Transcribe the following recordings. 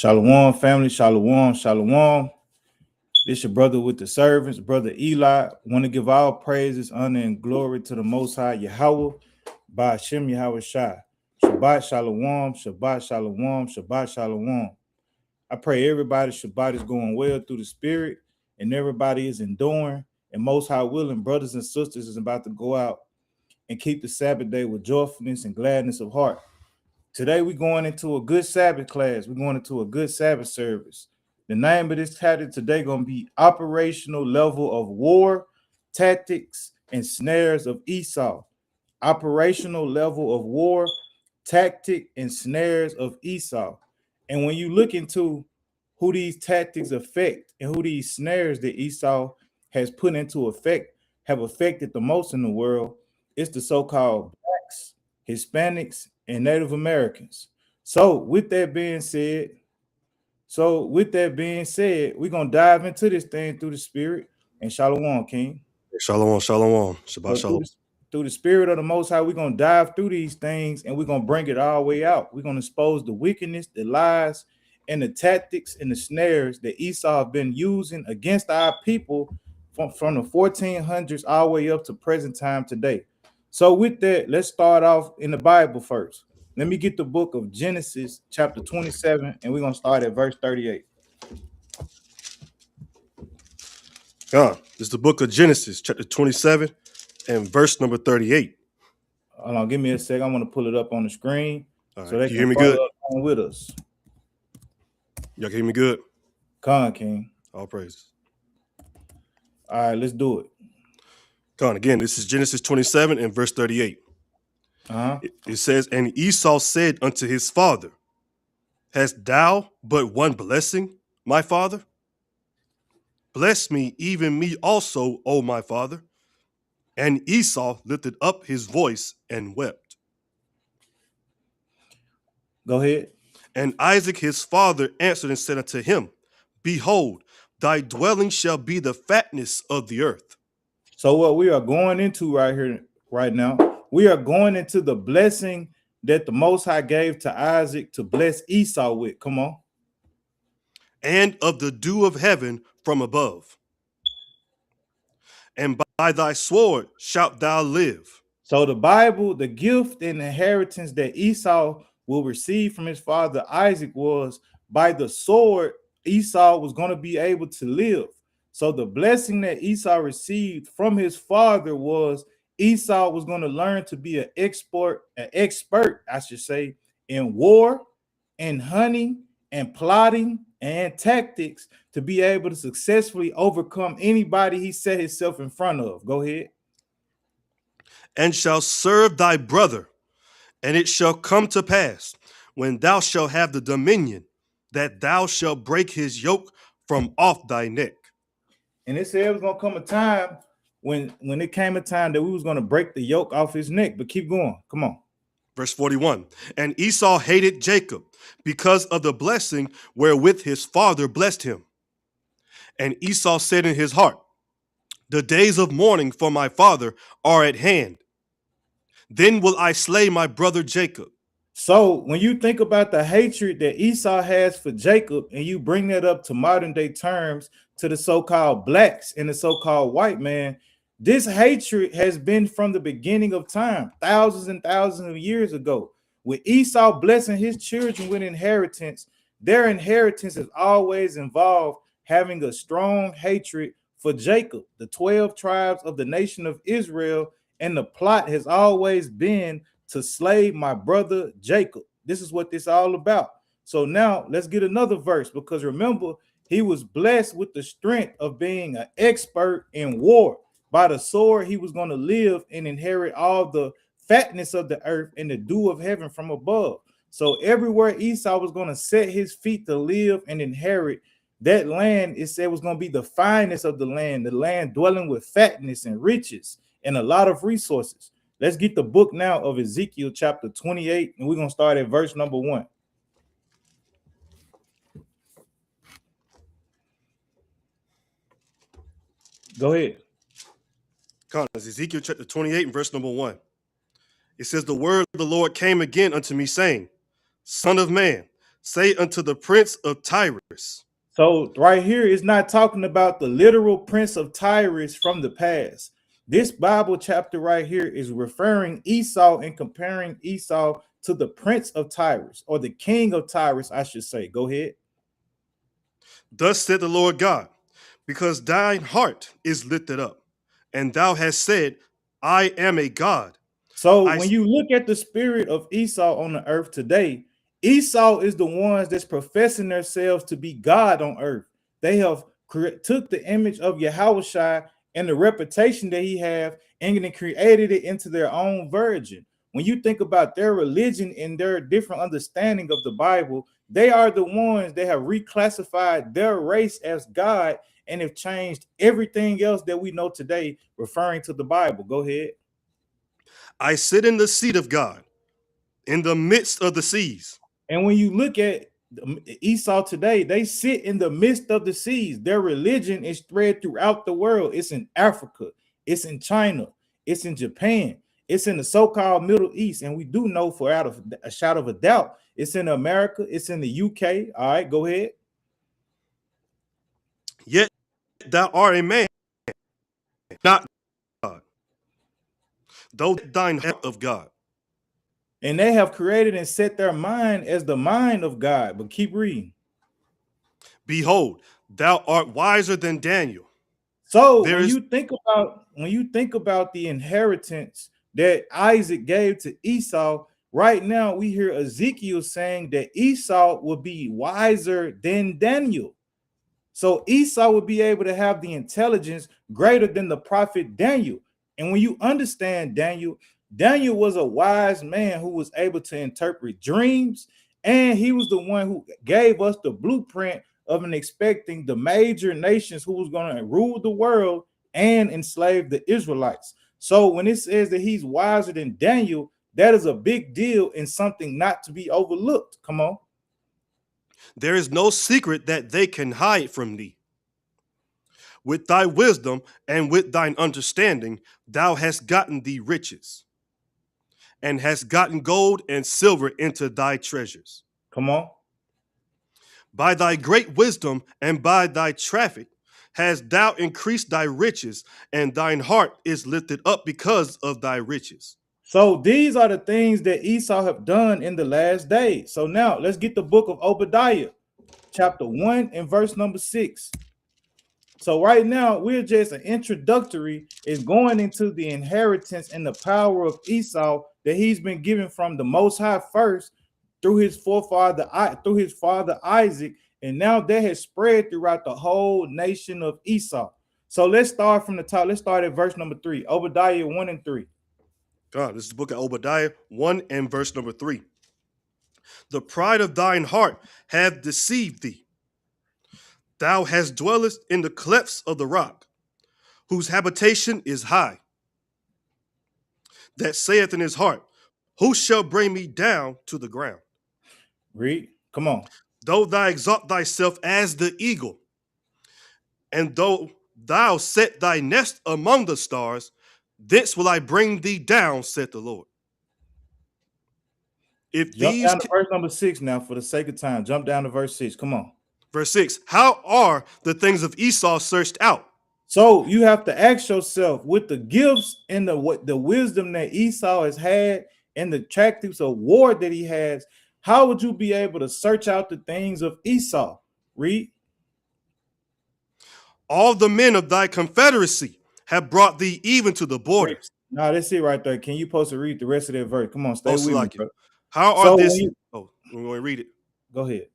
Shalom, family. Shalom, shalom. This your brother with the servants, brother Eli. Want to give all praises, honor, and glory to the Most High Yahweh, by Hashem Yahweh Shai. Shabbat shalom, Shabbat shalom, Shabbat shalom. I pray everybody's Shabbat is going well through the Spirit, and everybody is enduring. And Most High willing, brothers and sisters is about to go out and keep the Sabbath day with joyfulness and gladness of heart. Today we're going into a good Sabbath class. We're going into a good Sabbath service. The name of this title today going to be Operational Level of War, Tactics, and Snares of Esau. Operational Level of War, Tactic, and Snares of Esau. And when you look into who these tactics affect and who these snares that Esau has put into effect have affected the most in the world, it's the so-called blacks, Hispanics, and Native Americans. So with that being said, we're gonna dive into this thing through the Spirit. And Shalom, King. Shalom, shalom. Shabbat So shalom. through the Spirit of the Most High, we're gonna dive through these things and we're gonna bring it all the way out. We're gonna expose the wickedness, the lies, and the tactics and the snares that Esau have been using against our people from the 1400s all the way up to present time today. So with that, let's start off in the Bible first. Let me get the book of Genesis, chapter 27, and we're going to start at verse 38. This is the book of Genesis, chapter 27, and verse number 38. Hold on, give me a sec. I want to pull it up on the screen All so right, they you hear can me follow good? along with us. Y'all can hear me good? Con, King. All praises. All right, let's do it. Con, again, this is Genesis 27 and verse 38. It says, and Esau said unto his father, hast thou but one blessing, my father? Bless me, even me also, O my father. And Esau lifted up his voice and wept. Go ahead. And Isaac his father answered and said unto him, behold, thy dwelling shall be the fatness of the earth. So what we are going into right here, right now, we are going into the blessing that the Most High gave to Isaac to bless Esau with. Come on. And of the dew of heaven from above. And by thy sword shalt thou live. So the Bible, the gift and inheritance that Esau will receive from his father Isaac was by the sword, Esau was going to be able to live. So the blessing that Esau received from his father was Esau was going to learn to be an expert, I should say, in war and hunting and plotting and tactics to be able to successfully overcome anybody he set himself in front of. Go ahead. And shall serve thy brother, and it shall come to pass, when thou shalt have the dominion, that thou shalt break his yoke from off thy neck. And it said it was gonna come a time when it came a time that we was gonna break the yoke off his neck. But keep going. Come on. Verse 41. And Esau hated Jacob because of the blessing wherewith his father blessed him. And Esau said in his heart, the days of mourning for my father are at hand. Then will I slay my brother Jacob. So when you think about the hatred that Esau has for Jacob, and you bring that up to modern day terms to the so-called blacks and the so-called white man, this hatred has been from the beginning of time, thousands and thousands of years ago. With Esau blessing his children with inheritance, their inheritance has always involved having a strong hatred for Jacob, the 12 tribes of the nation of Israel, and the plot has always been to slay my brother Jacob. This is what this is all about. So now let's get another verse, because remember, he was blessed with the strength of being an expert in war. By the sword, he was going to live and inherit all the fatness of the earth and the dew of heaven from above. So everywhere Esau was going to set his feet to live and inherit, that land, it said, was going to be the finest of the land dwelling with fatness and riches and a lot of resources. Let's get the book now of Ezekiel chapter 28, and we're going to start at verse number 1. Go ahead. Ezekiel chapter 28 and verse number 1. It says, the word of the Lord came again unto me, saying, Son of man, say unto the prince of Tyrus. So right here is not talking about the literal prince of Tyrus from the past. This Bible chapter right here is referring Esau and comparing Esau to the prince of Tyrus, or the king of Tyrus, I should say. Go ahead. Thus said the Lord God, because thine heart is lifted up, and thou hast said, I am a God. So I when you look at the spirit of Esau on the earth today, Esau is the ones that's professing themselves to be God on earth. They have took the image of Yahushua and the reputation that he have and then created it into their own virgin. When you think about their religion and their different understanding of the Bible, they are the ones that have reclassified their race as God and have changed everything else that we know today referring to the Bible. Go ahead. I sit in the seat of God, in the midst of the seas. And when you look at Esau today, they sit in the midst of the seas. Their religion is spread throughout the world. It's in Africa, it's in China, it's in Japan, it's in the so-called Middle East. And we do know for out of a shadow of a doubt, it's in America, it's in the UK. All right, go ahead. Yet thou art a man, not God, though thine heart of God. And they have created and set their mind as the mind of God. But keep reading. Behold, thou art wiser than Daniel. So There when is you think about the inheritance that Isaac gave to Esau, right now we hear Ezekiel saying that Esau will be wiser than Daniel. So Esau would be able to have the intelligence greater than the prophet Daniel. And when you understand Daniel, Daniel was a wise man who was able to interpret dreams, and he was the one who gave us the blueprint of an expecting the major nations who was going to rule the world and enslave the Israelites. So when it says that he's wiser than Daniel, that is a big deal and something not to be overlooked. Come on. there is no secret that they can hide from thee. With thy wisdom and with thine understanding, thou hast gotten thee riches, and hast gotten gold and silver into thy treasures. Come on. By thy great wisdom and by thy traffic hast thou increased thy riches, and thine heart is lifted up because of thy riches. So these are the things that Esau have done in the last days. So now let's get the book of Obadiah, chapter 1 and verse number 6. So right now we're just an introductory is going into the inheritance and the power of Esau that he's been given from the Most High first through his forefather, through his father Isaac, and now that has spread throughout the whole nation of Esau. So let's start from the top. Let's start at verse number 3, Obadiah 1 and 3. God, this is the book of Obadiah 1 and verse number 3. The pride of thine heart hath deceived thee. Thou hast dwellest in the clefts of the rock, whose habitation is high. That saith in his heart, who shall bring me down to the ground? Read. Come on. Though thou exalt thyself as the eagle, and though thou set thy nest among the stars, thence will I bring thee down, saith the Lord. If Jump these, down to verse number 6 now for the sake of time. Jump down to verse 6. Come on. verse 6, how are the things of Esau searched out? So you have to ask yourself, with the gifts and the wisdom that Esau has had and the tactics of war that he has, how would you be able to search out the things of Esau? Read. All the men of thy confederacy have brought thee even to the border. No, that's it right there. Can you post to read the rest of that verse? Come on, stay with me, bro. How are this? We're going to read it. Go ahead.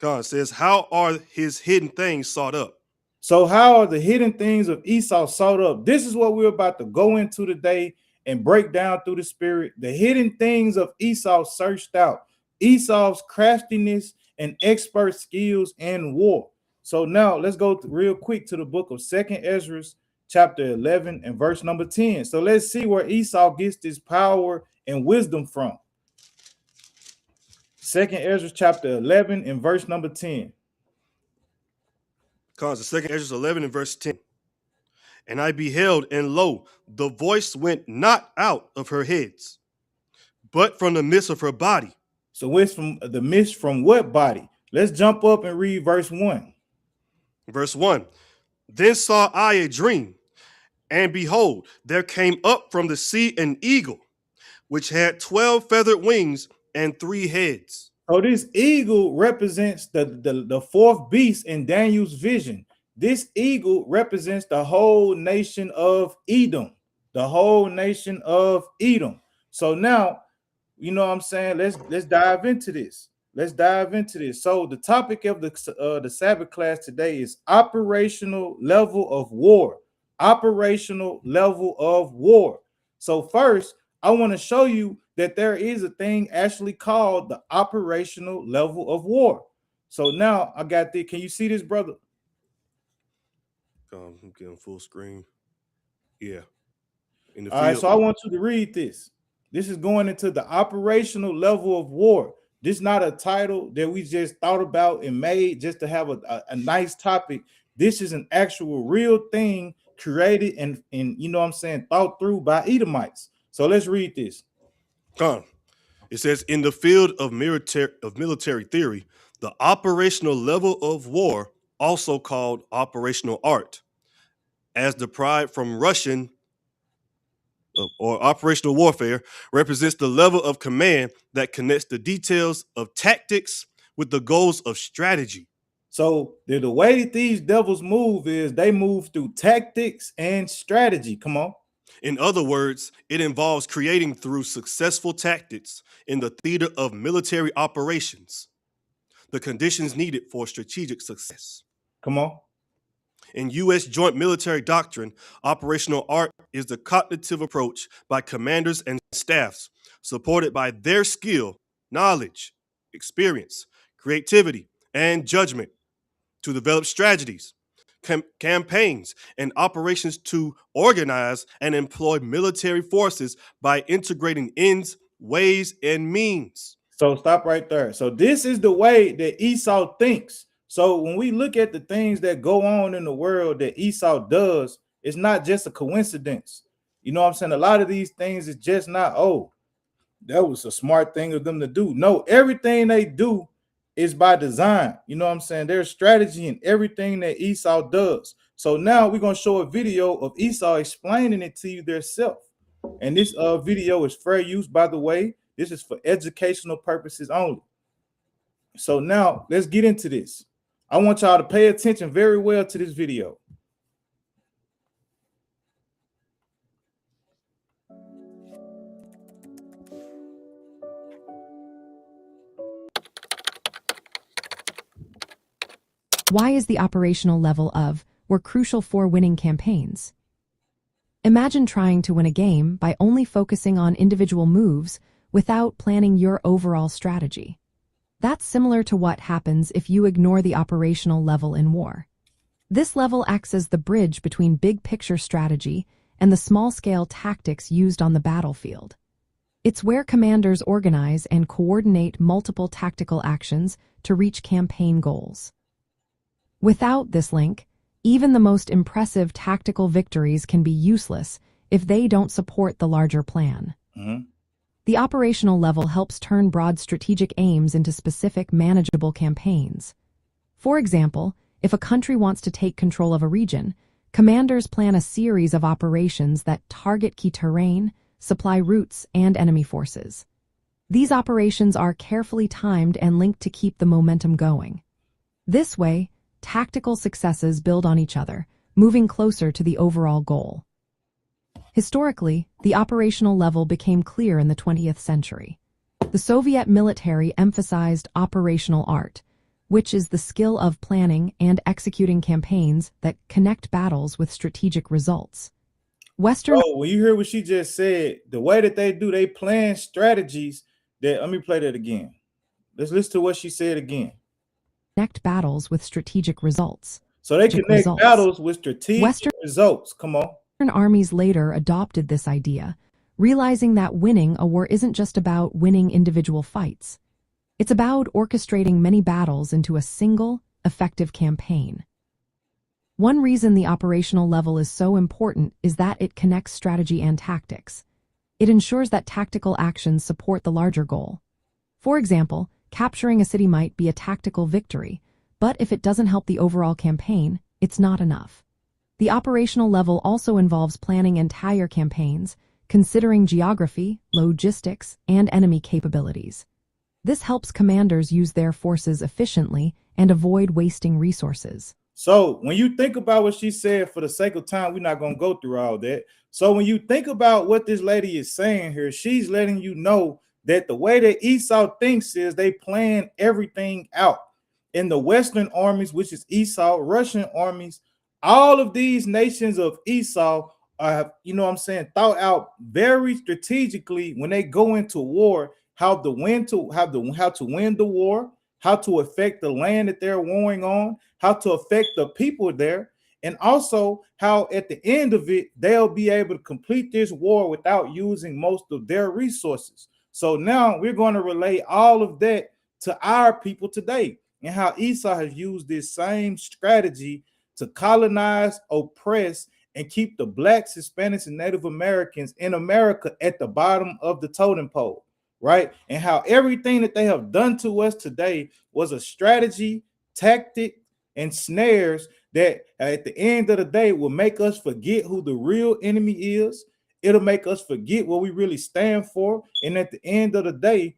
God says, how are his hidden things sought up? So how are the hidden things of Esau sought up? This is what we're about to go into today and break down through the spirit. The hidden things of Esau searched out. Esau's craftiness and expert skills in war. So now let's go real quick to the book of 2nd Ezra, chapter 11 and verse number 10. So let's see where Esau gets this power and wisdom from. 2nd Ezra, chapter 11 and verse number 10. Cause the 2nd Ezra 11 and verse 10. And I beheld, and lo, the voice went not out of her heads, but from the midst of her body. So it's from the mist from what body? Let's jump up and read verse 1. Verse 1. Then saw I a dream, and behold, there came up from the sea an eagle, which had 12 feathered wings and 3 heads. So this eagle represents the fourth beast in Daniel's vision. This eagle represents the whole nation of Edom. The whole nation of Edom. So now, you know what I'm saying? Let's dive into this. Let's dive into this. So the topic of the Sabbath class today is operational level of war. Operational level of war. So first, I want to show you that there is a thing actually called the operational level of war. So now I got the. Can you see this, brother? I'm getting full screen. Yeah. In the All field. right, so I want you to read this. This is going into the operational level of war. This is not a title that we just thought about and made just to have a nice topic. This is an actual real thing created and you know what I'm saying, thought through by Edomites. So let's read this. Come. It says, in the field of military theory, the operational level of war, also called operational art, as deprived from Russian or operational warfare, represents the level of command that connects the details of tactics with the goals of strategy. So the way that these devils move is they move through tactics and strategy. Come on. In other words, it involves creating through successful tactics in the theater of military operations the conditions needed for strategic success. Come on. In U.S. joint military doctrine, operational art is the cognitive approach by commanders and staffs, supported by their skill, knowledge, experience, creativity, and judgment, to develop strategies, campaigns, and operations to organize and employ military forces by integrating ends, ways, and means. So stop right there. So this is the way that Esau thinks. So when we look at the things that go on in the world that Esau does, it's not just a coincidence. You know what I'm saying? A lot of these things is just not, oh, that was a smart thing of them to do. No, everything they do is by design. You know what I'm saying? There's strategy in everything that Esau does. So now we're going to show a video of Esau explaining it to you themselves. And this video is fair use, by the way. This is for educational purposes only. So now let's get into this. I want y'all to pay attention very well to this video. Why is the operational level of were crucial for winning campaigns? Imagine trying to win a game by only focusing on individual moves without planning your overall strategy. That's similar to what happens if you ignore the operational level in war. This level acts as the bridge between big-picture strategy and the small-scale tactics used on the battlefield. It's where commanders organize and coordinate multiple tactical actions to reach campaign goals. Without this link, even the most impressive tactical victories can be useless if they don't support the larger plan. The operational level helps turn broad strategic aims into specific, manageable campaigns. For example, if a country wants to take control of a region, commanders plan a series of operations that target key terrain, supply routes, and enemy forces. These operations are carefully timed and linked to keep the momentum going. This way, tactical successes build on each other, moving closer to the overall goal. Historically, the operational level became clear in the 20th century. The Soviet military emphasized operational art, which is the skill of planning and executing campaigns that connect battles with strategic results. When you hear what she just said, the way that they plan strategies that, let me play that again. Let's listen to what she said again. Connect battles with strategic results. So they connect battles with strategic results. Come on. Armies later adopted this idea, realizing that winning a war isn't just about winning individual fights. It's about orchestrating many battles into a single, effective campaign. One reason the operational level is so important is that it connects strategy and tactics. It ensures that tactical actions support the larger goal. For example, capturing a city might be a tactical victory, but if it doesn't help the overall campaign, it's not enough. The operational level also involves planning entire campaigns, considering geography, logistics, and enemy capabilities. This helps commanders use their forces efficiently and avoid wasting resources. So when you think about what she said, for the sake of time, we're not going to go through all that. So when you think about what this lady is saying here, she's letting you know that the way that Esau thinks is they plan everything out. In the Western armies, which is Esau, Russian armies, all of these nations of Esau are, thought out very strategically when they go into war, how to win the war, how to affect the land that they're warring on, how to affect the people there, and also how at the end of it, they'll be able to complete this war without using most of their resources. So now we're going to relate all of that to our people today and how Esau has used this same strategy to colonize, oppress, and keep the blacks, Hispanics, and Native Americans in America at the bottom of the totem pole, right? And how everything that they have done to us today was a strategy, tactic, and snares that at the end of the day will make us forget who the real enemy is. It'll make us forget what we really stand for. And at the end of the day,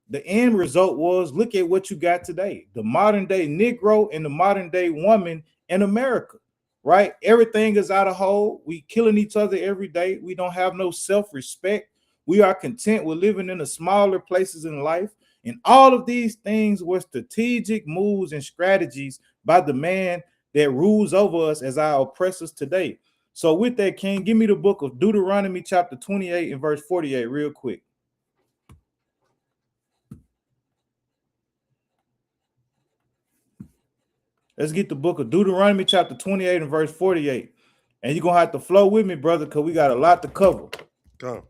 the end result was, look at what you got today. The modern day Negro and the modern day woman in America, right? Everything is out of hold. We killing each other every day. We don't have no self-respect. We are content with living in the smaller places in life. And all of these things were strategic moves and strategies by the man that rules over us as our oppressors today. So with that, King, give me the book of Deuteronomy chapter 28 and verse 48 real quick. Let's get the book of Deuteronomy chapter 28 and verse 48. And you're going to have to flow with me, brother, because we got a lot to cover. Come.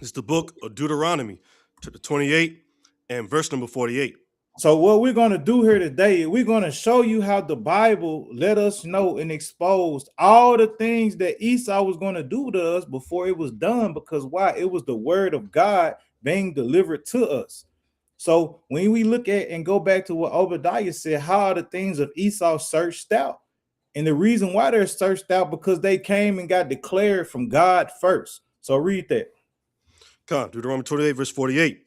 It's the book of Deuteronomy, chapter 28 and verse number 48. So what we're going to do here today, we're going to show you how the Bible let us know and exposed all the things that Esau was going to do to us before it was done. Because why? It was the word of God being delivered to us. So when we look at and go back to what Obadiah said, how are the things of Esau searched out? And the reason why they're searched out, because they came and got declared from God first. So read that. Come, Deuteronomy 28, verse 48.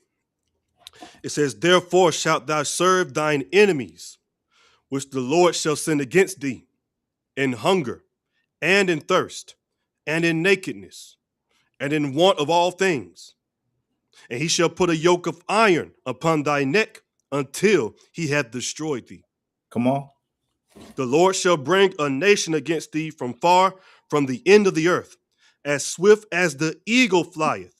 It says, therefore shalt thou serve thine enemies, which the Lord shall send against thee, in hunger, and in thirst, and in nakedness, and in want of all things. And he shall put a yoke of iron upon thy neck until he hath destroyed thee. Come on. The Lord shall bring a nation against thee from far, from the end of the earth, as swift as the eagle flieth,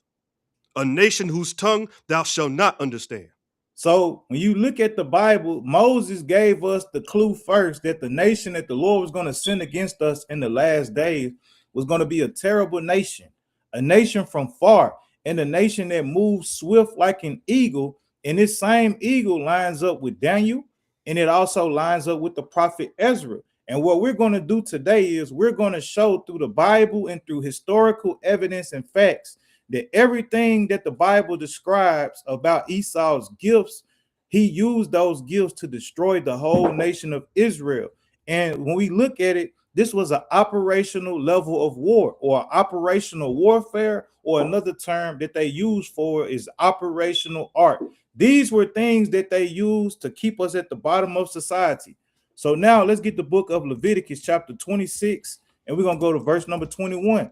a nation whose tongue thou shalt not understand. So when you look at the Bible, Moses gave us the clue first that the nation that the Lord was going to send against us in the last days was going to be a terrible nation, a nation from far, and a nation that moves swift like an eagle. And this same eagle lines up with Daniel, and it also lines up with the prophet Ezra. And what we're going to do today is we're going to show through the Bible and through historical evidence and facts that everything that the Bible describes about Esau's gifts, he used those gifts to destroy the whole nation of Israel. And when we look at it, this was an operational level of war, or operational warfare, or another term that they use for is operational art. These were things that they used to keep us at the bottom of society. So now let's get the book of Leviticus chapter 26, and we're going to go to verse number 21.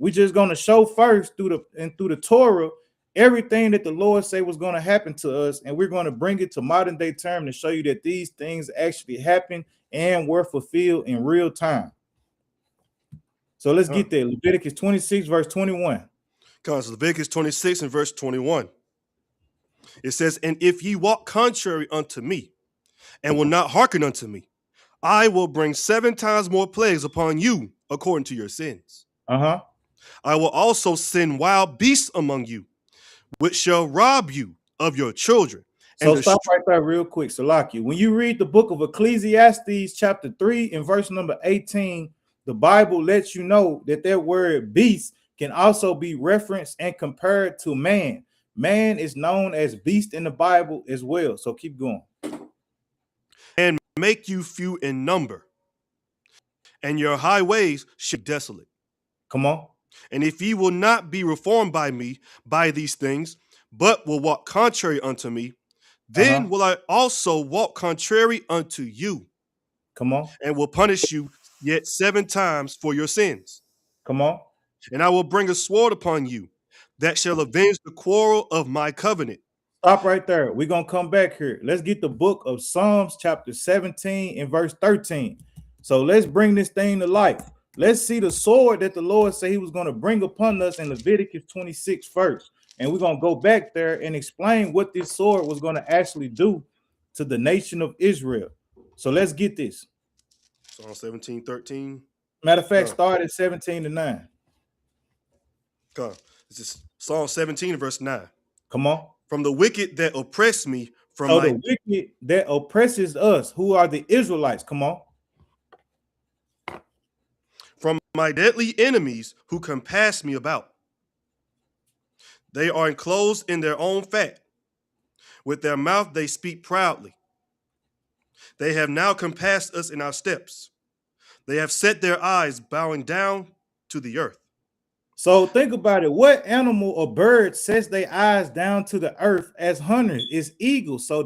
We're just going to show first through the Torah everything that the Lord said was going to happen to us, and we're going to bring it to modern day term to show you that these things actually happened and were fulfilled in real time. So let's get there. Leviticus 26 verse 21. Because Leviticus 26 and verse 21. It says, and if ye walk contrary unto me, and will not hearken unto me, I will bring 7 times more plagues upon you according to your sins. I will also send wild beasts among you, which shall rob you of your children. So stop right there real quick, Salaki. When you read the book of Ecclesiastes chapter 3 and verse number 18, the Bible lets you know that that word beast can also be referenced and compared to man. man is known as beast in the Bible as well. So keep going. And make you few in number, and your highways shall be desolate. Come on. And if ye will not be reformed by me by these things, but will walk contrary unto me, then will I also walk contrary unto you. Come on. And will punish you yet 7 times for your sins. Come on. And I will bring a sword upon you that shall avenge the quarrel of my covenant. Stop right there. We're going to come back here. Let's get the book of Psalms chapter 17 and verse 13. So let's bring this thing to life. Let's see the sword that the Lord said he was going to bring upon us in Leviticus 26 first. And we're going to go back there and explain what this sword was going to actually do to the nation of Israel. So let's get this. Psalm 17, 13. Matter of fact, start at 17 to 9. Come. This is Psalm 17, verse 9. Come on. From the wicked that oppress me, from so the wicked that oppresses us, who are the Israelites. Come on. From my deadly enemies who compass me about. They are enclosed in their own fat. With their mouth they speak proudly. They have now compassed us in our steps. They have set their eyes bowing down to the earth. So think about it. What animal or bird sets their eyes down to the earth as hunters? It's eagles. So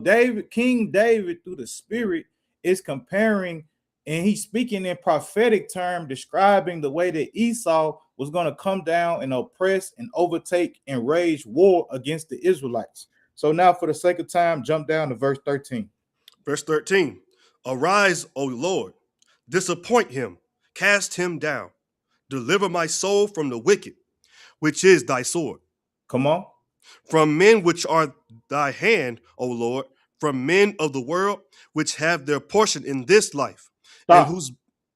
King David, through the Spirit, is comparing, and he's speaking in prophetic terms, describing the way that Esau was going to come down and oppress and overtake and wage war against the Israelites. So now, for the sake of time, jump down to verse 13. Verse 13. Arise, O Lord, disappoint him, cast him down. Deliver my soul from the wicked, which is thy sword. Come on. From men which are thy hand, O Lord, from men of the world, which have their portion in this life.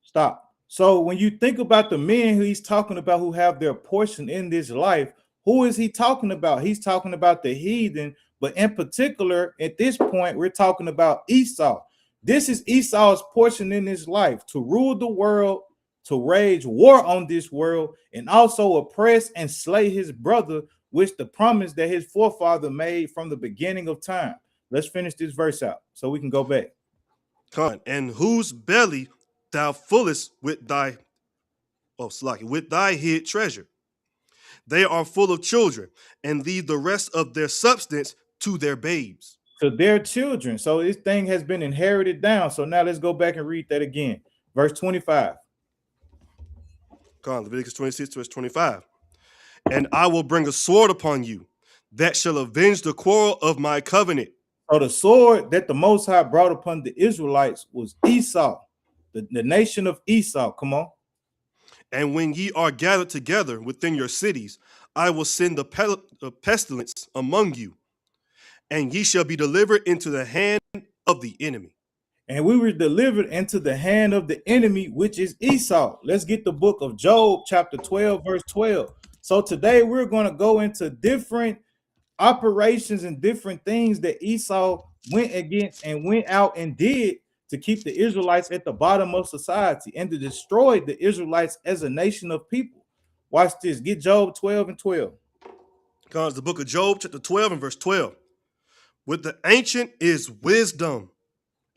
Stop. So when you think about the men who he's talking about who have their portion in this life, who is he talking about? He's talking about the heathen, but in particular, at this point, we're talking about Esau. This is Esau's portion in his life, to rule the world, to wage war on this world, and also oppress and slay his brother, which the promise that his forefather made from the beginning of time. Let's finish this verse out so we can go back. And whose belly thou fullest with thy hid treasure. They are full of children, and leave the rest of their substance to their babes. To their children. So this thing has been inherited down. So now let's go back and read that again. Verse 25. Leviticus 26, verse 25. And I will bring a sword upon you that shall avenge the quarrel of my covenant. So the sword that the Most High brought upon the Israelites was Esau, the nation of Esau. Come on. And when ye are gathered together within your cities, I will send the pestilence among you, and ye shall be delivered into the hand of the enemy. And we were delivered into the hand of the enemy, which is Esau. Let's get the book of Job, chapter 12, verse 12. So today we're going to go into different operations and different things that Esau went against and went out and did to keep the Israelites at the bottom of society and to destroy the Israelites as a nation of people. Watch this. Get Job 12 and 12. Comes the book of Job, chapter 12 and verse 12. With the ancient is wisdom,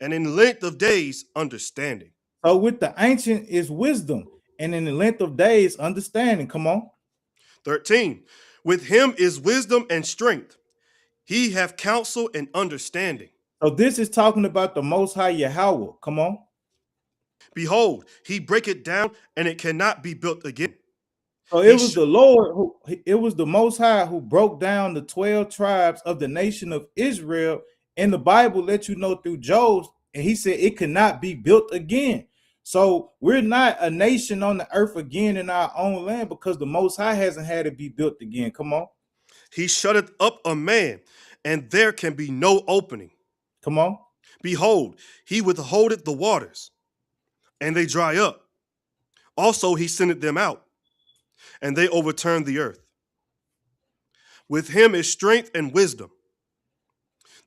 and in length of days, understanding. So with the ancient is wisdom, and in the length of days, understanding. Come on. 13. With him is wisdom and strength. He have counsel and understanding. So this is talking about the Most High Yahweh. Come on. Behold, he break it down, and it cannot be built again. So it was the Lord it was the Most High who broke down the 12 tribes of the nation of Israel. And the Bible lets you know through Job, and he said it cannot be built again. So we're not a nation on the earth again in our own land because the Most High hasn't had it be built again. Come on. He shutteth up a man, and there can be no opening. Come on. Behold, he withholdeth the waters, and they dry up. Also he sendeth them out, and they overturn the earth. With him is strength and wisdom.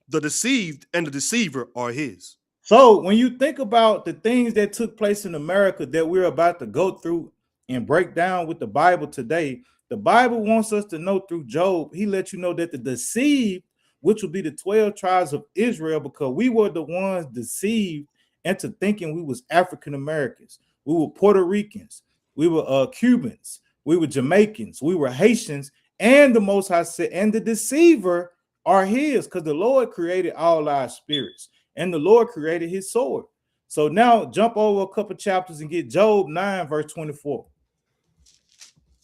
The deceived and the deceiver are his. So when you think about the things that took place in America that we're about to go through and break down with the Bible today, The Bible wants us to know through Job, he let you know that the deceived, which will be the 12 tribes of Israel, because we were the ones deceived into thinking we was African Americans, we were Puerto Ricans, we were Cubans, we were Jamaicans, we were Haitians, and the Most High said, and the deceiver are his, because the Lord created all our spirits, and the Lord created his sword. So now jump over a couple chapters and get Job 9, verse 24.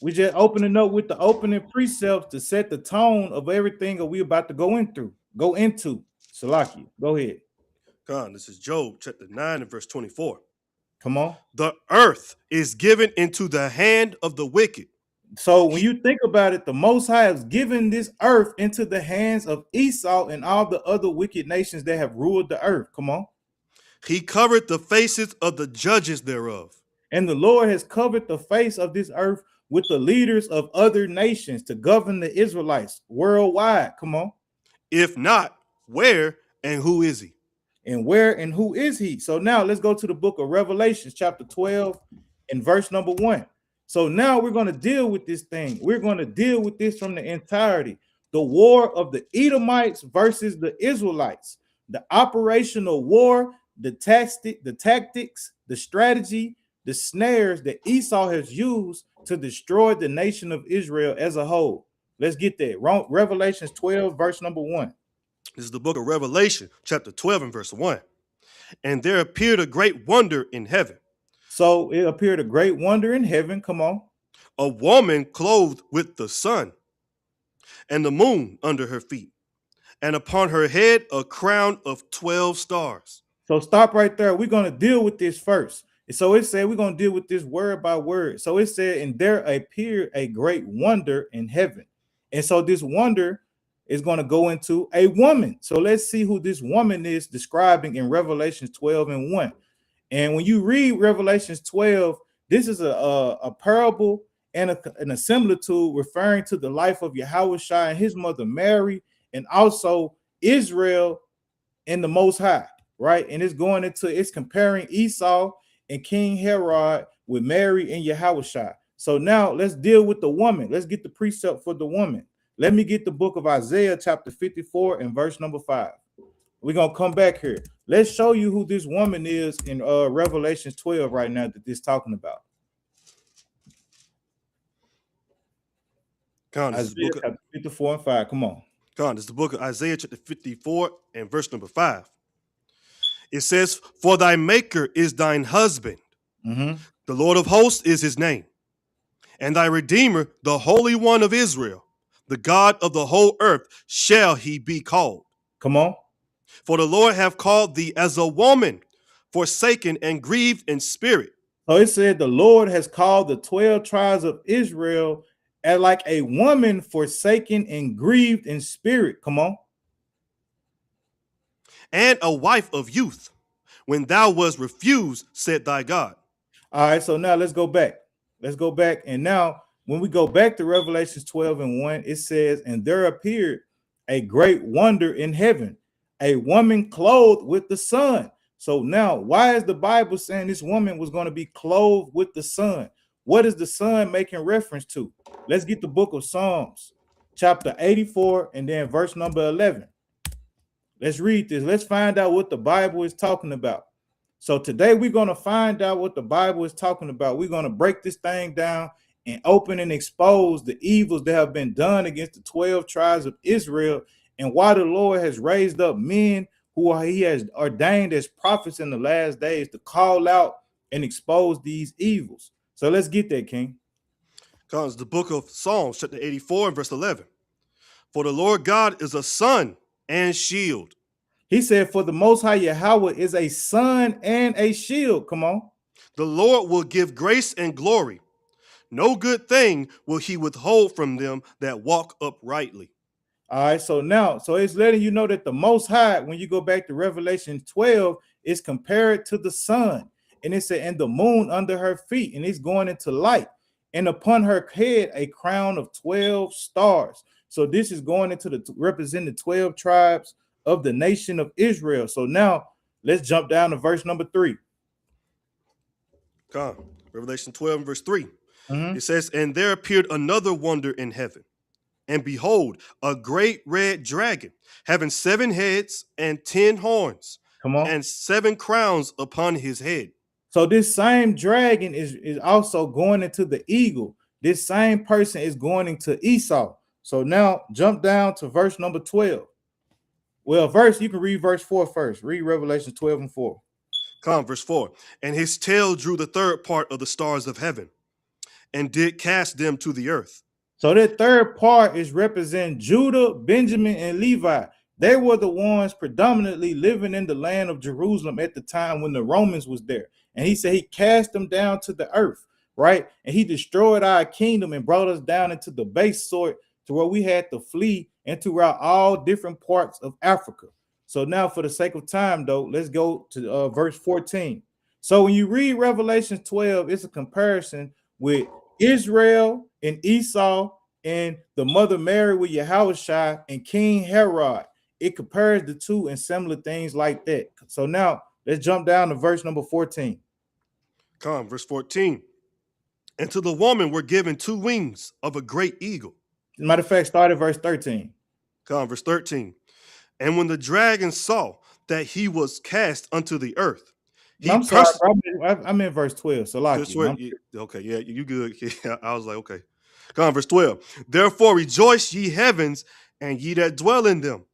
We just opening up with the opening precepts to set the tone of everything that we about to go into. Salaki, go ahead. God, this is Job chapter 9 and verse 24. Come on. The earth is given into the hand of the wicked. So when you think about it, the Most High has given this earth into the hands of Esau and all the other wicked nations that have ruled the earth. Come on. He covered the faces of the judges thereof. And the Lord has covered the face of this earth with the leaders of other nations to govern the Israelites worldwide. Come on. If not, where and who is he? And where and who is he? So now let's go to the book of Revelation, chapter 12 and verse number 1. So now we're going to deal with this thing. We're going to deal with this from the entirety. The war of the Edomites versus the Israelites. The operational war, the tactics, the strategy, the snares that Esau has used to destroy the nation of Israel as a whole. Let's get there. Revelations 12, verse number 1. This is the book of Revelation, chapter 12 and verse 1. And there appeared a great wonder in heaven. So it appeared a great wonder in heaven. Come on. A woman clothed with the sun and the moon under her feet, and upon her head a crown of 12 stars. So stop right there. We're going to deal with this first. So it said we're going to deal with this word by word. So it said, and there appeared a great wonder in heaven. And so this wonder is going to go into a woman. So let's see who this woman is describing in Revelations 12 and 1. And when you read Revelations 12, this is a parable and a similitude referring to the life of Yahushua and his mother Mary, and also Israel and the Most High, right? And it's comparing Esau and King Herod with Mary and Yahushua. So now let's deal with the woman. Let's get the precept for the woman. Let me get the book of Isaiah chapter 54 and verse number 5. We're going to come back here. Let's show you who this woman is in Revelations 12 right now that this is talking about. Isaiah chapter 54 and 5. Come on. This is the book of Isaiah chapter 54 and verse number 5. It says, for thy maker is thine husband. Mm-hmm. The Lord of hosts is his name. And thy Redeemer, the Holy One of Israel, the God of the whole earth, shall he be called. Come on. For the Lord hath called thee as a woman, forsaken and grieved in spirit. So it said the Lord has called the 12 tribes of Israel as like a woman forsaken and grieved in spirit. Come on. And a wife of youth, when thou wast refused, said thy God. All right, so now let's go back. Let's go back. And now when we go back to Revelations 12 and 1, it says, and there appeared a great wonder in heaven, a woman clothed with the sun. So now, why is the Bible saying this woman was going to be clothed with the sun? What is the sun making reference to? Let's get the book of Psalms, chapter 84, and then verse number 11. Let's read this. Let's find out what the Bible is talking about. So today we're going to find out what the Bible is talking about. We're going to break this thing down and open and expose the evils that have been done against the 12 tribes of Israel, and why the Lord has raised up men who he has ordained as prophets in the last days to call out and expose these evils. So let's get that, King. Comes the book of Psalms, chapter 84 and verse 11. For the Lord God is a sun and shield. He said, for the Most High Yahweh is a sun and a shield. Come on. The Lord will give grace and glory. No good thing will he withhold from them that walk uprightly. All right, so it's letting you know that the Most High, when you go back to Revelation 12, is compared to the sun. And it said, and the moon under her feet, and it's going into light. And upon her head, a crown of 12 stars. So this is going into represent the 12 tribes of the nation of Israel. So now let's jump down to verse number 3. Revelation 12 and verse 3. It says, and there appeared another wonder in heaven. And behold, a great red dragon, having 7 heads and 10 horns, Come on. and 7 crowns upon his head. So this same dragon is also going into the eagle. This same person is going into Esau. So now jump down to verse number 12. Well, you can read verse 4 first. Read Revelation 12 and 4. Come, verse 4. And his tail drew the third part of the stars of heaven, and did cast them to the earth. So that third part is representing Judah, Benjamin, and Levi. They were the ones predominantly living in the land of Jerusalem at the time when the Romans was there. And he said he cast them down to the earth, right? And he destroyed our kingdom and brought us down into the base sort to where we had to flee and throughout all different parts of Africa. So now for the sake of time, though, let's go to verse 14. So when you read Revelation 12, it's a comparison with Israel and Esau and the mother Mary with Yahushua and King Herod. It compares the two and similar things like that. So now let's jump down to verse number 14. Come, verse 14. And to the woman were given 2 wings of a great eagle. Matter of fact, start at verse 13. Come, verse 13. And when the dragon saw that he was cast unto the earth, I'm sorry, I'm in verse 12. So like, okay, yeah, you good. Yeah, I was like, okay. Come, verse 12. Therefore rejoice, ye heavens, and ye that dwell in them.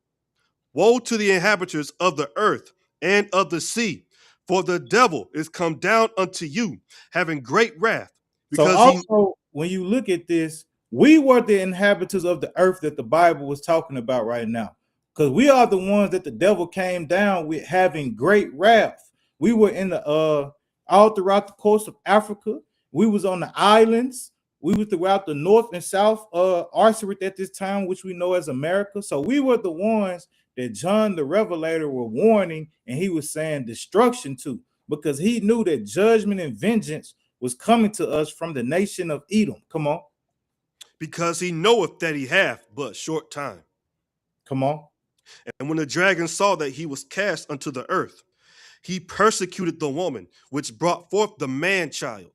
Woe to the inhabitants of the earth and of the sea, for the devil is come down unto you, having great wrath. Because so also, when you look at this, we were the inhabitants of the earth that the Bible was talking about right now. Because we are the ones that the devil came down with having great wrath. We were in the all throughout the coast of Africa. We was on the islands. We were throughout the North and South Arcerit at this time, which we know as America. So we were the ones that John the Revelator were warning, and he was saying destruction to, because he knew that judgment and vengeance was coming to us from the nation of Edom. Come on. Because he knoweth that he hath but short time. Come on. And when the dragon saw that he was cast unto the earth, he persecuted the woman which brought forth the man child.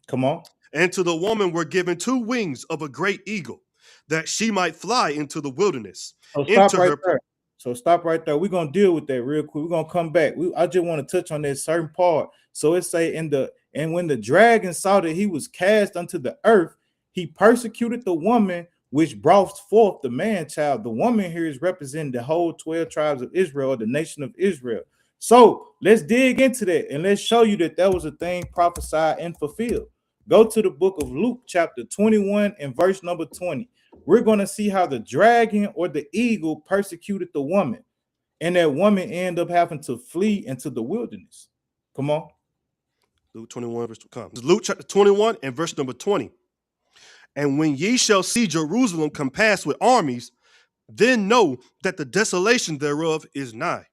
Come on. And to the woman were given 2 wings of a great eagle, that she might fly into the wilderness. So stop right there. So stop right there. We're gonna deal with that real quick. We're gonna come back. I just want to touch on that certain part. So it say and when the dragon saw that he was cast unto the earth, he persecuted the woman which brought forth the man child. The woman here is representing the whole 12 tribes of Israel, or the nation of Israel. So let's dig into that and let's show you that was a thing prophesied and fulfilled. Go to the book of Luke, chapter 21 and verse number 20. We're going to see how the dragon or the eagle persecuted the woman, and that woman ended up having to flee into the wilderness. Come on. Luke 21, verse 20. Luke chapter 21 and verse number 20. And when ye shall see Jerusalem compassed with armies, then know that the desolation thereof is nigh.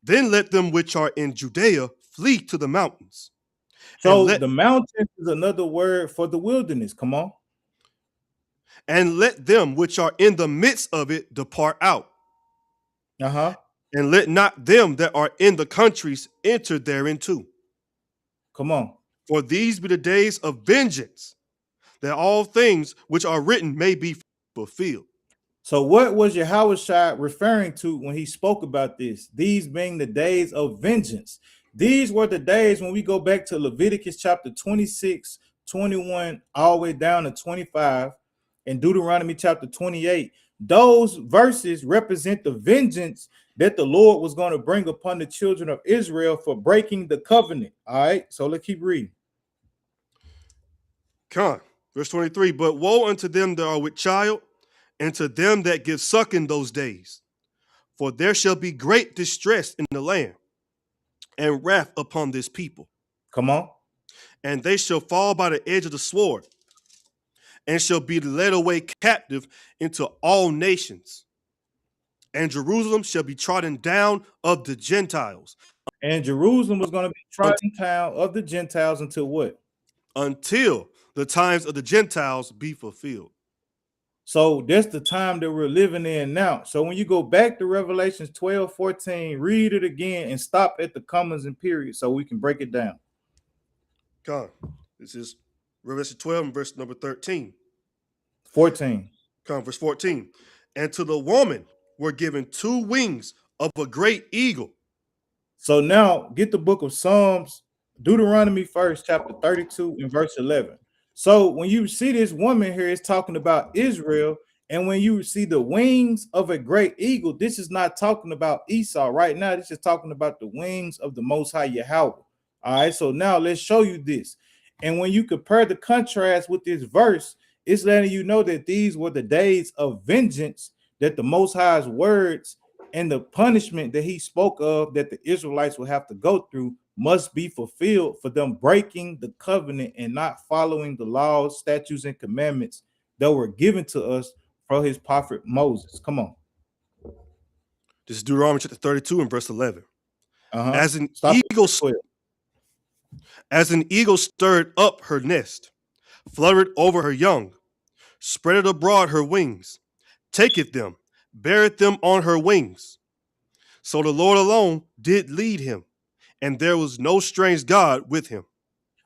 Then let them which are in Judea flee to the mountains. So the mountain is another word for the wilderness. Come on. And let them which are in the midst of it depart out. And let not them that are in the countries enter thereinto. Come on. For these be the days of vengeance, that all things which are written may be fulfilled. So what was Yahushua referring to when he spoke about this? These being the days of vengeance. These were the days when we go back to Leviticus chapter 26, 21, all the way down to 25, and Deuteronomy chapter 28. Those verses represent the vengeance that the Lord was going to bring upon the children of Israel for breaking the covenant. All right, so let's keep reading. Come on, verse 23. But woe unto them that are with child, and to them that give suck in those days. For there shall be great distress in the land, and wrath upon this people. Come on. And they shall fall by the edge of the sword, and shall be led away captive into all nations. And Jerusalem shall be trodden down of the Gentiles. And Jerusalem was going to be trodden down of the Gentiles until what? Until the times of the Gentiles be fulfilled. So that's the time that we're living in now. So when you go back to Revelations 12, 14, read it again and stop at the commas and periods so we can break it down. God, this is Revelation 12 and verse number 13. 14. Verse 14. And to the woman were given 2 wings of a great eagle. So now get the book of Psalms, Deuteronomy first, chapter 32 and verse 11. So when you see this woman here, it's talking about Israel. And when you see the wings of a great eagle, this is not talking about Esau right now. This is talking about the wings of the Most High Yahweh. All right, so now let's show you this. And when you compare the contrast with this verse, it's letting you know that these were the days of vengeance, that the Most High's words and the punishment that he spoke of that the Israelites will have to go through must be fulfilled for them breaking the covenant and not following the laws, statutes, and commandments that were given to us from his prophet Moses. Come on. This is Deuteronomy chapter 32 and verse 11. As an eagle stirred up her nest, fluttered over her young, spreaded abroad her wings, taketh them, beareth them on her wings. So the Lord alone did lead him, and there was no strange God with him.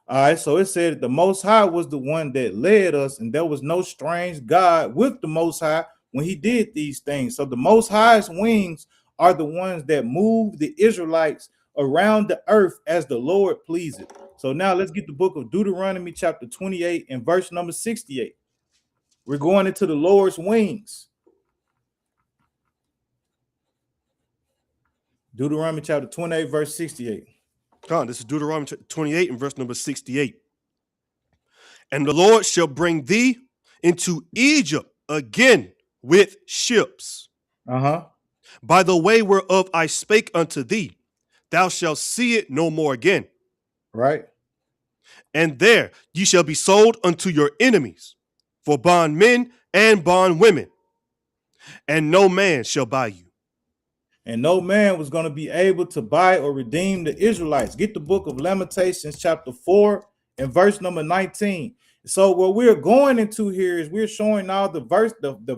All right, so it said the Most High was the one that led us, and there was no strange God with the Most High when he did these things. So the Most High's wings are the ones that move the Israelites around the earth as the Lord pleases. So now let's get the book of Deuteronomy chapter 28 and verse number 68. We're going into the Lord's wings. Deuteronomy chapter 28 verse 68. This is Deuteronomy chapter 28 and verse number 68. And the Lord shall bring thee into Egypt again with ships. By the way whereof I spake unto thee, thou shalt see it no more again. Right. And there ye shall be sold unto your enemies for bondmen and bondwomen, and no man shall buy you. And no man was going to be able to buy or redeem the Israelites. Get the book of Lamentations chapter 4 and verse number 19. So what we're going into here is we're showing now the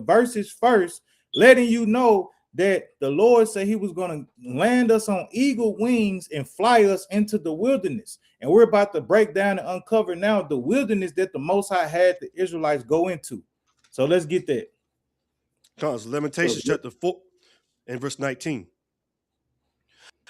verses first, letting you know that the Lord said he was going to land us on eagle wings and fly us into the wilderness. And we're about to break down and uncover now the wilderness that the Most High had the Israelites go into. So let's get that. Lamentations chapter 4 and verse 19.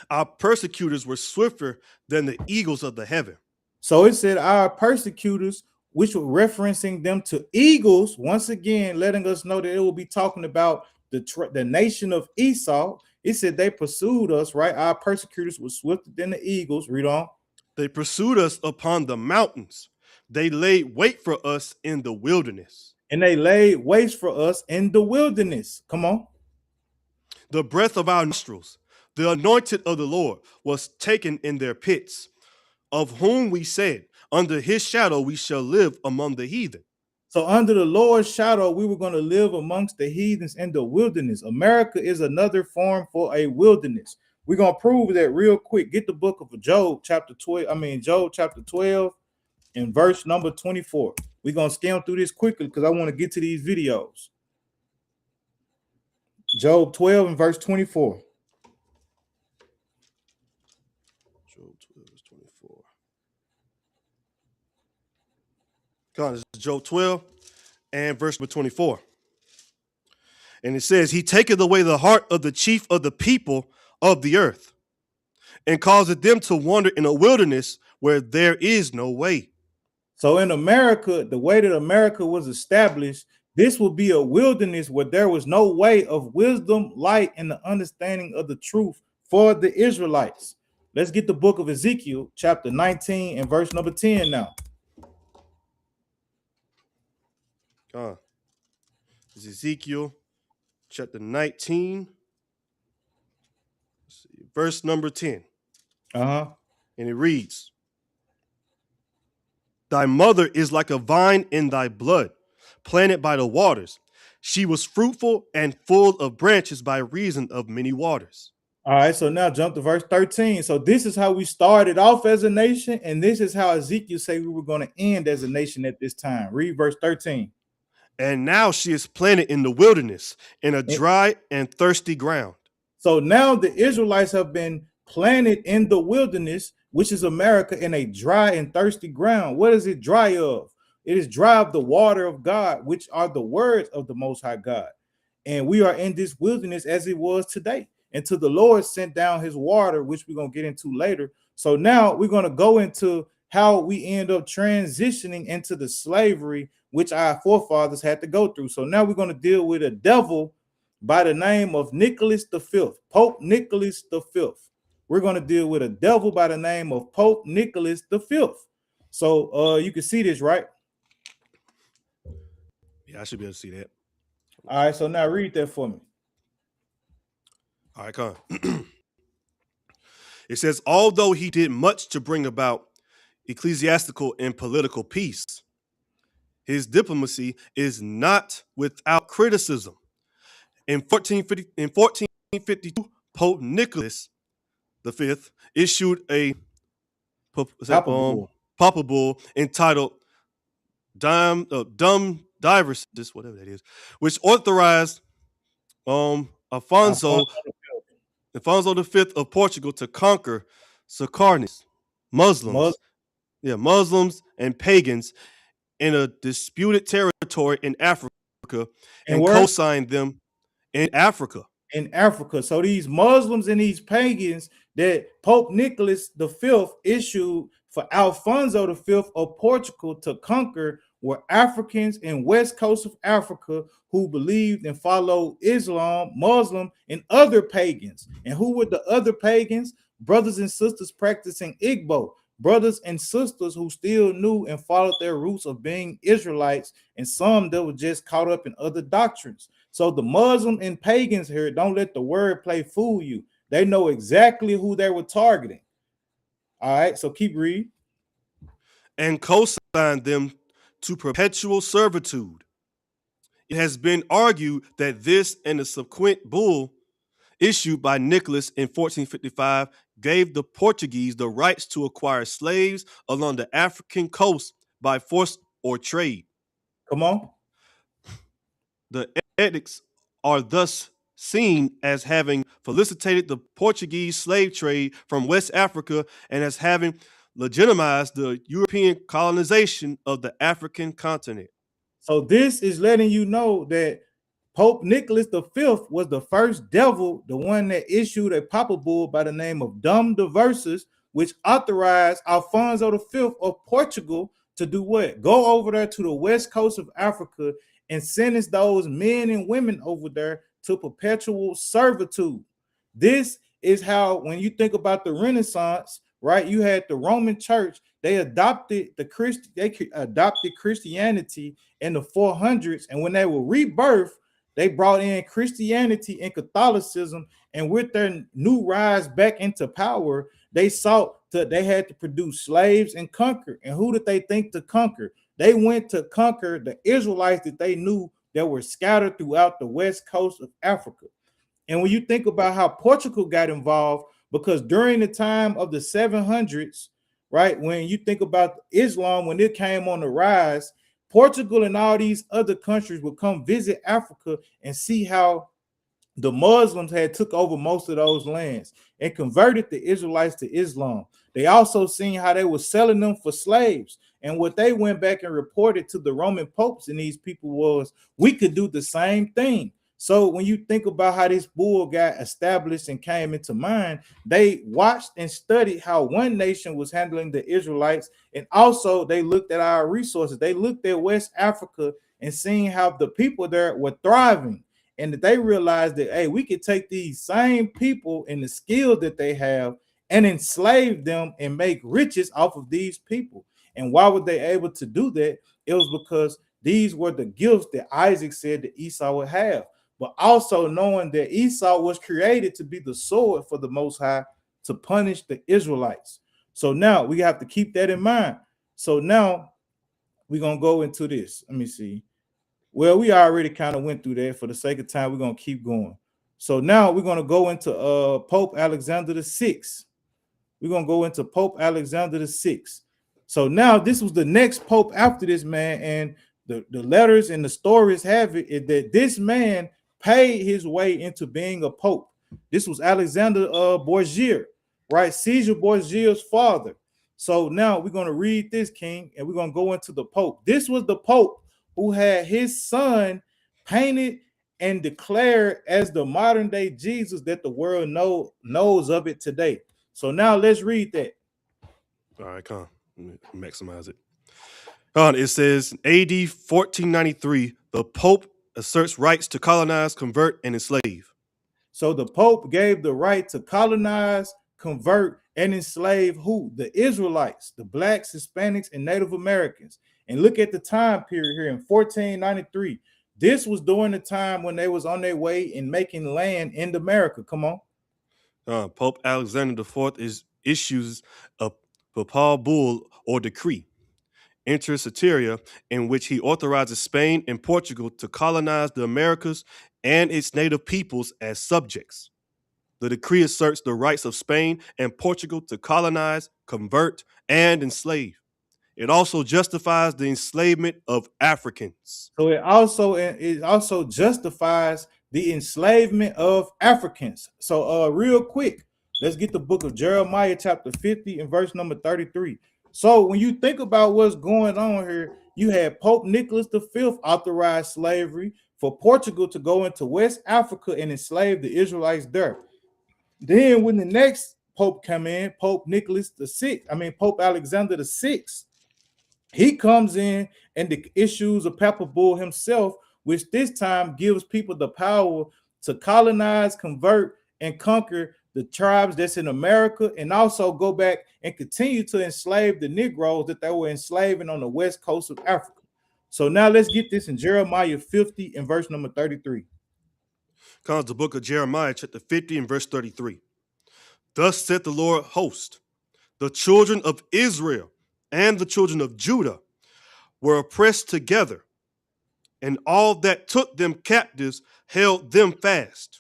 Our persecutors were swifter than the eagles of the heaven. So it said our persecutors, which were referencing them to eagles, once again letting us know that it will be talking about the nation of Esau. It said they pursued us, right? Our persecutors were swifter than the eagles. Read on. They pursued us upon the mountains. They laid wait for us in the wilderness. And they laid waste for us in the wilderness. Come on. The breath of our nostrils, the anointed of the Lord, was taken in their pits, of whom we said, under his shadow we shall live among the heathen. So under the Lord's shadow, we were going to live amongst the heathens in the wilderness. America is another form for a wilderness. We're going to prove that real quick. Get the book of Job chapter 12 and verse number 24. We're going to skim through this quickly because I want to get to these videos. Job 12 and verse 24. Job 12 verse 24. God, this is Job 12 and verse 24. And it says, he taketh away the heart of the chief of the people of the earth, and causeth them to wander in a wilderness where there is no way. So in America, the way that America was established, this will be a wilderness where there was no way of wisdom, light, and the understanding of the truth for the Israelites. Let's get the book of Ezekiel, chapter 19 and verse number 10 now. This is Ezekiel, chapter 19, verse number 10. And it reads, thy mother is like a vine in thy blood, planted by the waters. She was fruitful and full of branches by reason of many waters. All right, so now jump to verse 13. So this is how we started off as a nation, and this is how Ezekiel said we were going to end as a nation at this time. Read verse 13. And now she is planted in the wilderness, in a dry and thirsty ground. So now the Israelites have been planted in the wilderness, which is America, in a dry and thirsty ground. What is it dry of? It is dry of the water of God, which are the words of the Most High God. And we are in this wilderness as it was today, until the Lord sent down his water, which we're going to get into later. So now we're going to go into how we end up transitioning into the slavery which our forefathers had to go through. So now we're going to deal with a devil by the name of Nicholas V, Pope Nicholas V. We're going to deal with a devil by the name of Pope Nicholas V. So you can see this, right? Yeah, I should be able to see that. All right, so now read that for me. All right, come on. It says, although he did much to bring about ecclesiastical and political peace, his diplomacy is not without criticism. In 1452, Pope Nicholas V issued a papal bull entitled Dum Diversis, whatever that is, which authorized Alfonso V of Portugal to conquer Saracens, Muslims and pagans in a disputed territory in Africa and co-signed them in Africa. So these Muslims and these pagans that Pope Nicholas V issued for Alfonso V of Portugal to conquer were Africans in west coast of Africa who believed and followed Islam, Muslim, and other pagans. And who were the other pagans? Brothers and sisters practicing Igbo, brothers and sisters who still knew and followed their roots of being Israelites, and some that were just caught up in other doctrines. So the Muslim and pagans here, don't let the wordplay fool you. They know exactly who they were targeting. All right, so keep reading. And co-signed them to perpetual servitude. It has been argued that this and the subsequent bull issued by Nicholas in 1455 gave the Portuguese the rights to acquire slaves along the African coast by force or trade. Come on. The edicts are thus seen as having facilitated the Portuguese slave trade from West Africa and as having legitimized the European colonization of the African continent. So this is letting you know that Pope Nicholas V was the first devil, the one that issued a papal bull by the name of Dum Diversis, which authorized Alfonso V of Portugal to do what? Go over there to the west coast of Africa and sentence those men and women over there to perpetual servitude. This is how, when you think about the Renaissance, right? You had the Roman Church. They adopted Christianity in the 400s, and when they were rebirthed, they brought in Christianity and Catholicism, and with their new rise back into power, they had to produce slaves and conquer. And who did they think to conquer? They went to conquer the Israelites that they knew that were scattered throughout the west coast of Africa. And when you think about how Portugal got involved, because during the time of the 700s, right, when you think about Islam, when it came on the rise, Portugal and all these other countries would come visit Africa and see how the Muslims had took over most of those lands and converted the Israelites to Islam. They also seen how they were selling them for slaves. And what they went back and reported to the Roman popes and these people was, we could do the same thing. So when you think about how this bull got established and came into mind, they watched and studied how one nation was handling the Israelites, and also they looked at our resources. They looked at West Africa and seeing how the people there were thriving, and that they realized that, hey, we could take these same people and the skill that they have and enslave them and make riches off of these people. And why were they able to do that? It was because these were the gifts that Isaac said that Esau would have. But also knowing that Esau was created to be the sword for the Most High to punish the Israelites. So now we have to keep that in mind. So now we're going to go into this. Let me see. Well, we already kind of went through that. For the sake of time, we're going to keep going. So now we're going to go into Pope Alexander VI. We're going to go into Pope Alexander VI. So now this was the next pope after this man, and the letters and the stories have it that this man paid his way into being a pope. This was Alexander Borgia, right? Caesar Borgia's father. So now we're going to read this, King, and we're going to go into the Pope. This was the Pope who had his son painted and declared as the modern day Jesus that the world knows of it today. So now let's read that. All right, come on. Let me maximize it. It says AD 1493, the Pope asserts rights to colonize, convert, and enslave. So the Pope gave the right to colonize, convert, and enslave who? The Israelites, the blacks, Hispanics, and Native Americans. And look at the time period here in 1493. This was during the time when they was on their way in making land in America. Come on. Pope Alexander IV issues a papal bull or decree, Inter Cetera, in which he authorizes Spain and Portugal to colonize the Americas and its native peoples as subjects. The decree asserts the rights of Spain and Portugal to colonize, convert, and enslave. It also justifies the enslavement of Africans. So it also justifies the enslavement of Africans. So real quick, let's get the book of Jeremiah chapter 50 and verse number 33. So when you think about what's going on here, you had Pope Nicholas V authorized slavery for Portugal to go into West Africa and enslave the Israelites there. Then when the next Pope come in, Pope Alexander VI, he comes in and issues a papal bull himself, which this time gives people the power to colonize, convert, and conquer the tribes that's in America, and also go back and continue to enslave the Negroes that they were enslaving on the west coast of Africa. So now let's get this in Jeremiah 50 and verse number 33. Comes the book of Jeremiah, chapter 50 and verse 33. Thus saith the Lord host, the children of Israel and the children of Judah were oppressed together, and all that took them captives held them fast.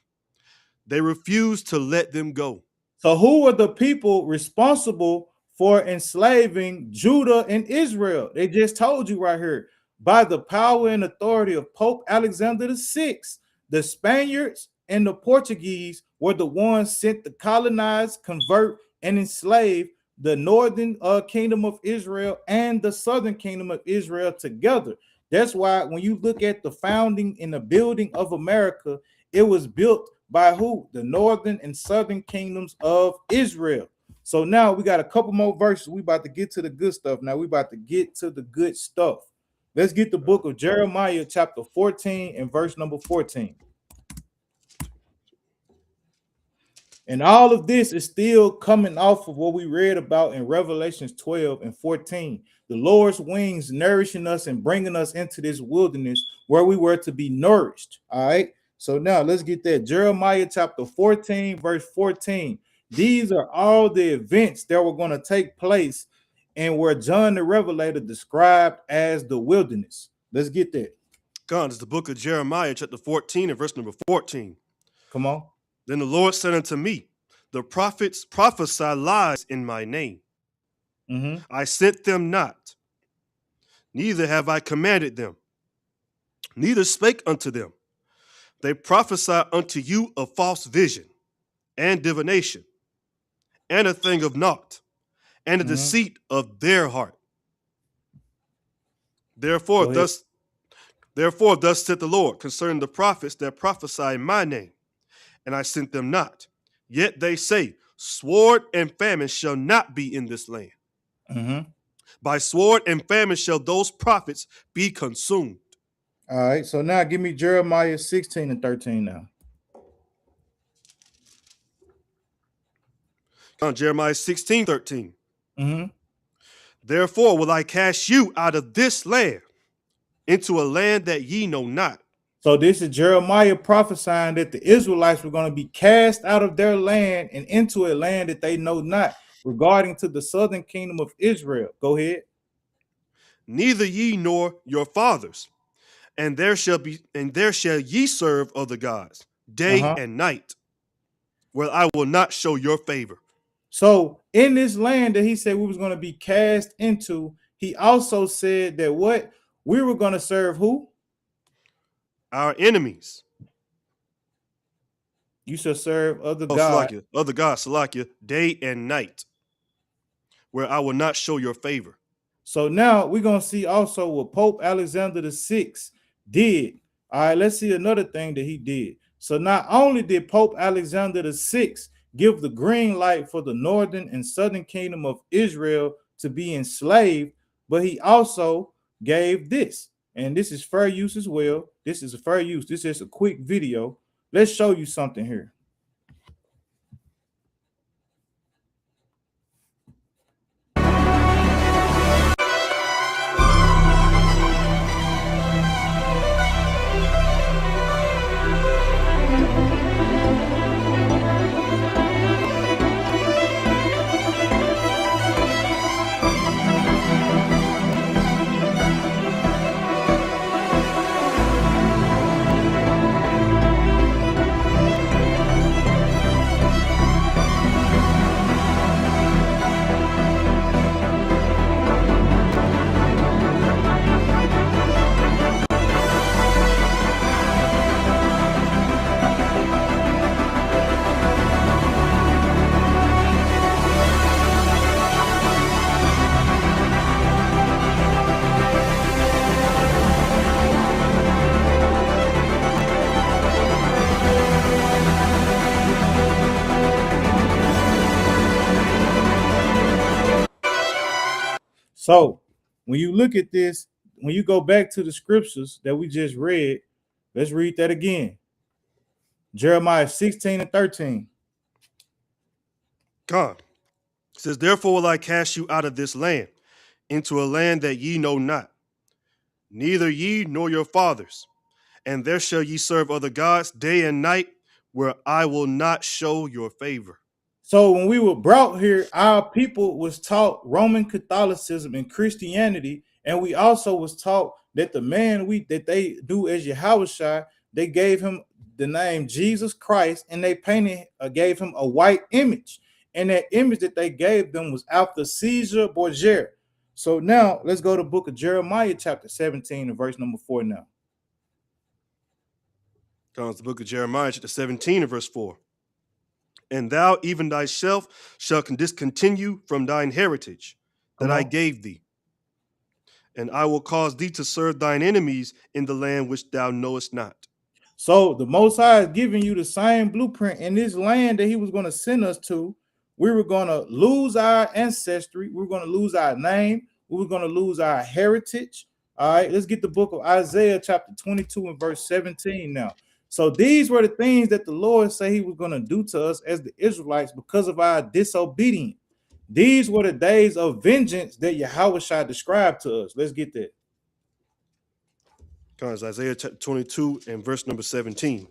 They refused to let them go. So who were the people responsible for enslaving Judah and Israel? They just told you right here. By the power and authority of Pope Alexander VI, the Spaniards and the Portuguese were the ones sent to colonize, convert, and enslave the northern kingdom of Israel and the southern kingdom of Israel together. That's why when you look at the founding and the building of America, it was built by who? The northern and southern kingdoms of Israel. So now we got a couple more verses. We about to get to the good stuff. Now we about to get to the good stuff. Let's get the book of Jeremiah chapter 14 and verse number 14. And all of this is still coming off of what we read about in Revelations 12 and 14. The Lord's wings nourishing us and bringing us into this wilderness where we were to be nourished. All right. So now let's get that. Jeremiah chapter 14, verse 14. These are all the events that were going to take place and where John the Revelator described as the wilderness. Let's get that. God, it's the book of Jeremiah, chapter 14 and verse number 14. Come on. Then the Lord said unto me, the prophets prophesy lies in my name. I sent them not, neither have I commanded them, neither spake unto them. They prophesy unto you a false vision and divination, and a thing of naught, and a deceit of their heart. Therefore, thus saith the Lord concerning the prophets that prophesy in my name, and I sent them not. Yet they say, sword and famine shall not be in this land. By sword and famine shall those prophets be consumed. All right, so now give me Jeremiah 16 and 13 now. On Jeremiah 16, 13. Therefore will I cast you out of this land into a land that ye know not. So this is Jeremiah prophesying that the Israelites were going to be cast out of their land and into a land that they know not, regarding to the southern kingdom of Israel. Go ahead. Neither ye nor your fathers, and there shall ye serve other gods day and night, where I will not show your favor. So in this land that he said we was going to be cast into, he also said that what? We were going to serve who? Our enemies. You shall serve other gods. Other gods, Salakia, day and night. where I will not show your favor. So now we're going to see also what Pope Alexander VI did. All right, let's see another thing that he did. So not only did Pope Alexander VI give the green light for the northern and southern kingdom of Israel to be enslaved, but he also gave this. And this is fair use as well. This is a fair use. This is a quick video. Let's show you something here. So when you look at this, when you go back to the scriptures that we just read, let's read that again. Jeremiah 16 and 13. God says, therefore will I cast you out of this land, into a land that ye know not, neither ye nor your fathers. And there shall ye serve other gods day and night, where I will not show your favor. So when we were brought here, our people was taught Roman Catholicism and Christianity, and we also was taught that the man that they do as Yahushua, they gave him the name Jesus Christ, and they gave him a white image, and that image that they gave them was after Caesar Borgia. So now let's go to the book of Jeremiah, chapter 17, and verse number 4 now. Comes the book of Jeremiah, chapter 17, and verse 4. And thou, even thyself, shalt discontinue from thine heritage that I gave thee. And I will cause thee to serve thine enemies in the land which thou knowest not. So the Most High is giving you the same blueprint in this land that he was going to send us to. We were going to lose our ancestry. We were going to lose our name. We were going to lose our heritage. All right, let's get the book of Isaiah chapter 22 and verse 17 now. So these were the things that the Lord said he was going to do to us as the Israelites because of our disobedience. These were the days of vengeance that Yahushua described to us. Let's get that. Comes Isaiah chapter 22 and verse number 17.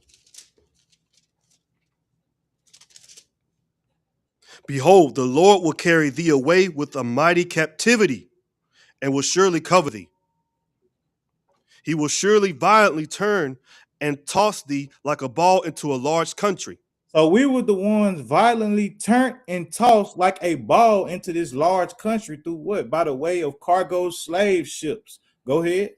Behold, the Lord will carry thee away with a mighty captivity and will surely cover thee. He will surely violently turn and toss thee like a ball into a large country. So we were the ones violently turned and tossed like a ball into this large country through what? By the way of cargo slave ships. Go ahead.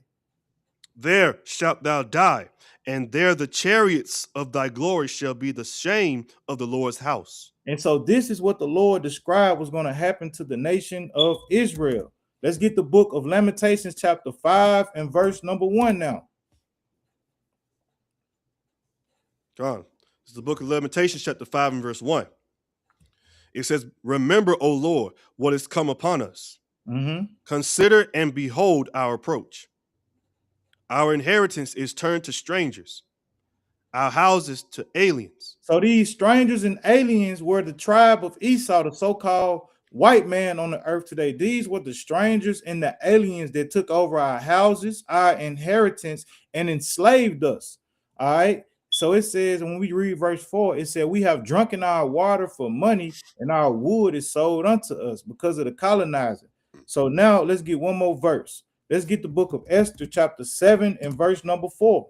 There shalt thou die, and there the chariots of thy glory shall be the shame of the Lord's house. And so this is what the Lord described was going to happen to the nation of Israel. Let's get the book of Lamentations chapter 5 and verse number 1 now. God, this is the book of Lamentations chapter 5 and verse 1. It says, remember, O Lord, what is come upon us. Consider and behold our approach. Our inheritance is turned to strangers, our houses to aliens. So these strangers and aliens were the tribe of Esau, the so-called white man on the earth today. These were the strangers and the aliens that took over our houses, our inheritance, and enslaved us. All right. So it says, when we read verse 4, it said, we have drunken our water for money, and our wood is sold unto us because of the colonizer. So now let's get one more verse. Let's get the book of Esther chapter 7 and verse number 4.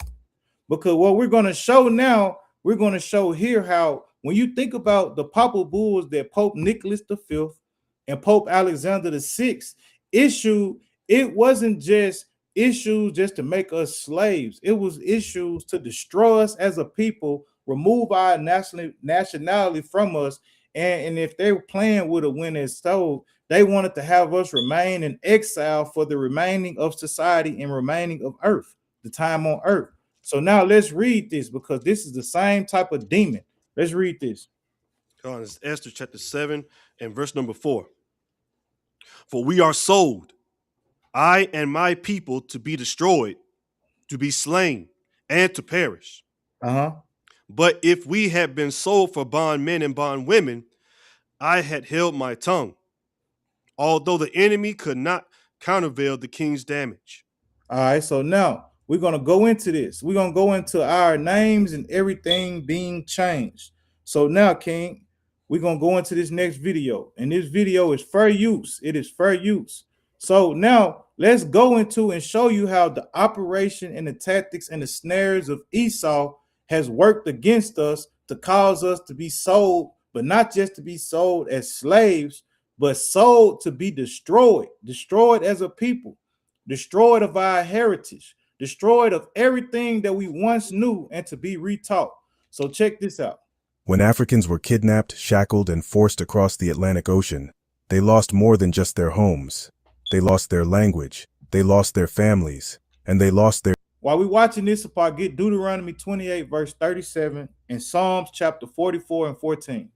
Because what we're going to show now, we're going to show here how when you think about the papal bulls that Pope Nicholas V and Pope Alexander VI issued, it wasn't just issues just to make us slaves. It was issues to destroy us as a people, remove our nationality from us. And if they were playing with a when it's sold, They wanted to have us remain in exile for the remaining of society and remaining of earth, the time on earth. So now let's read this because this is the same type of demon. Let's read this. It's Esther chapter 7 and verse number 4. For we are sold, I and my people, to be destroyed, to be slain, and to perish. But if we had been sold for bondmen and bondwomen, I had held my tongue, although the enemy could not countervail the king's damage. All right, so now we're going to go into this. We're going to go into our names and everything being changed. So now, King, we're going to go into this next video. And this video is fair use. It is fair use. So now let's go into and show you how the operation and the tactics and the snares of Esau has worked against us to cause us to be sold, but not just to be sold as slaves, but sold to be destroyed as a people, destroyed of our heritage, destroyed of everything that we once knew, and to be retaught. So check this out. When Africans were kidnapped, shackled, and forced across the Atlantic Ocean, they lost more than just their homes. They lost their language, they lost their families, and they lost their... While we're watching this apart, get Deuteronomy 28, verse 37, and Psalms chapter 44 and 14.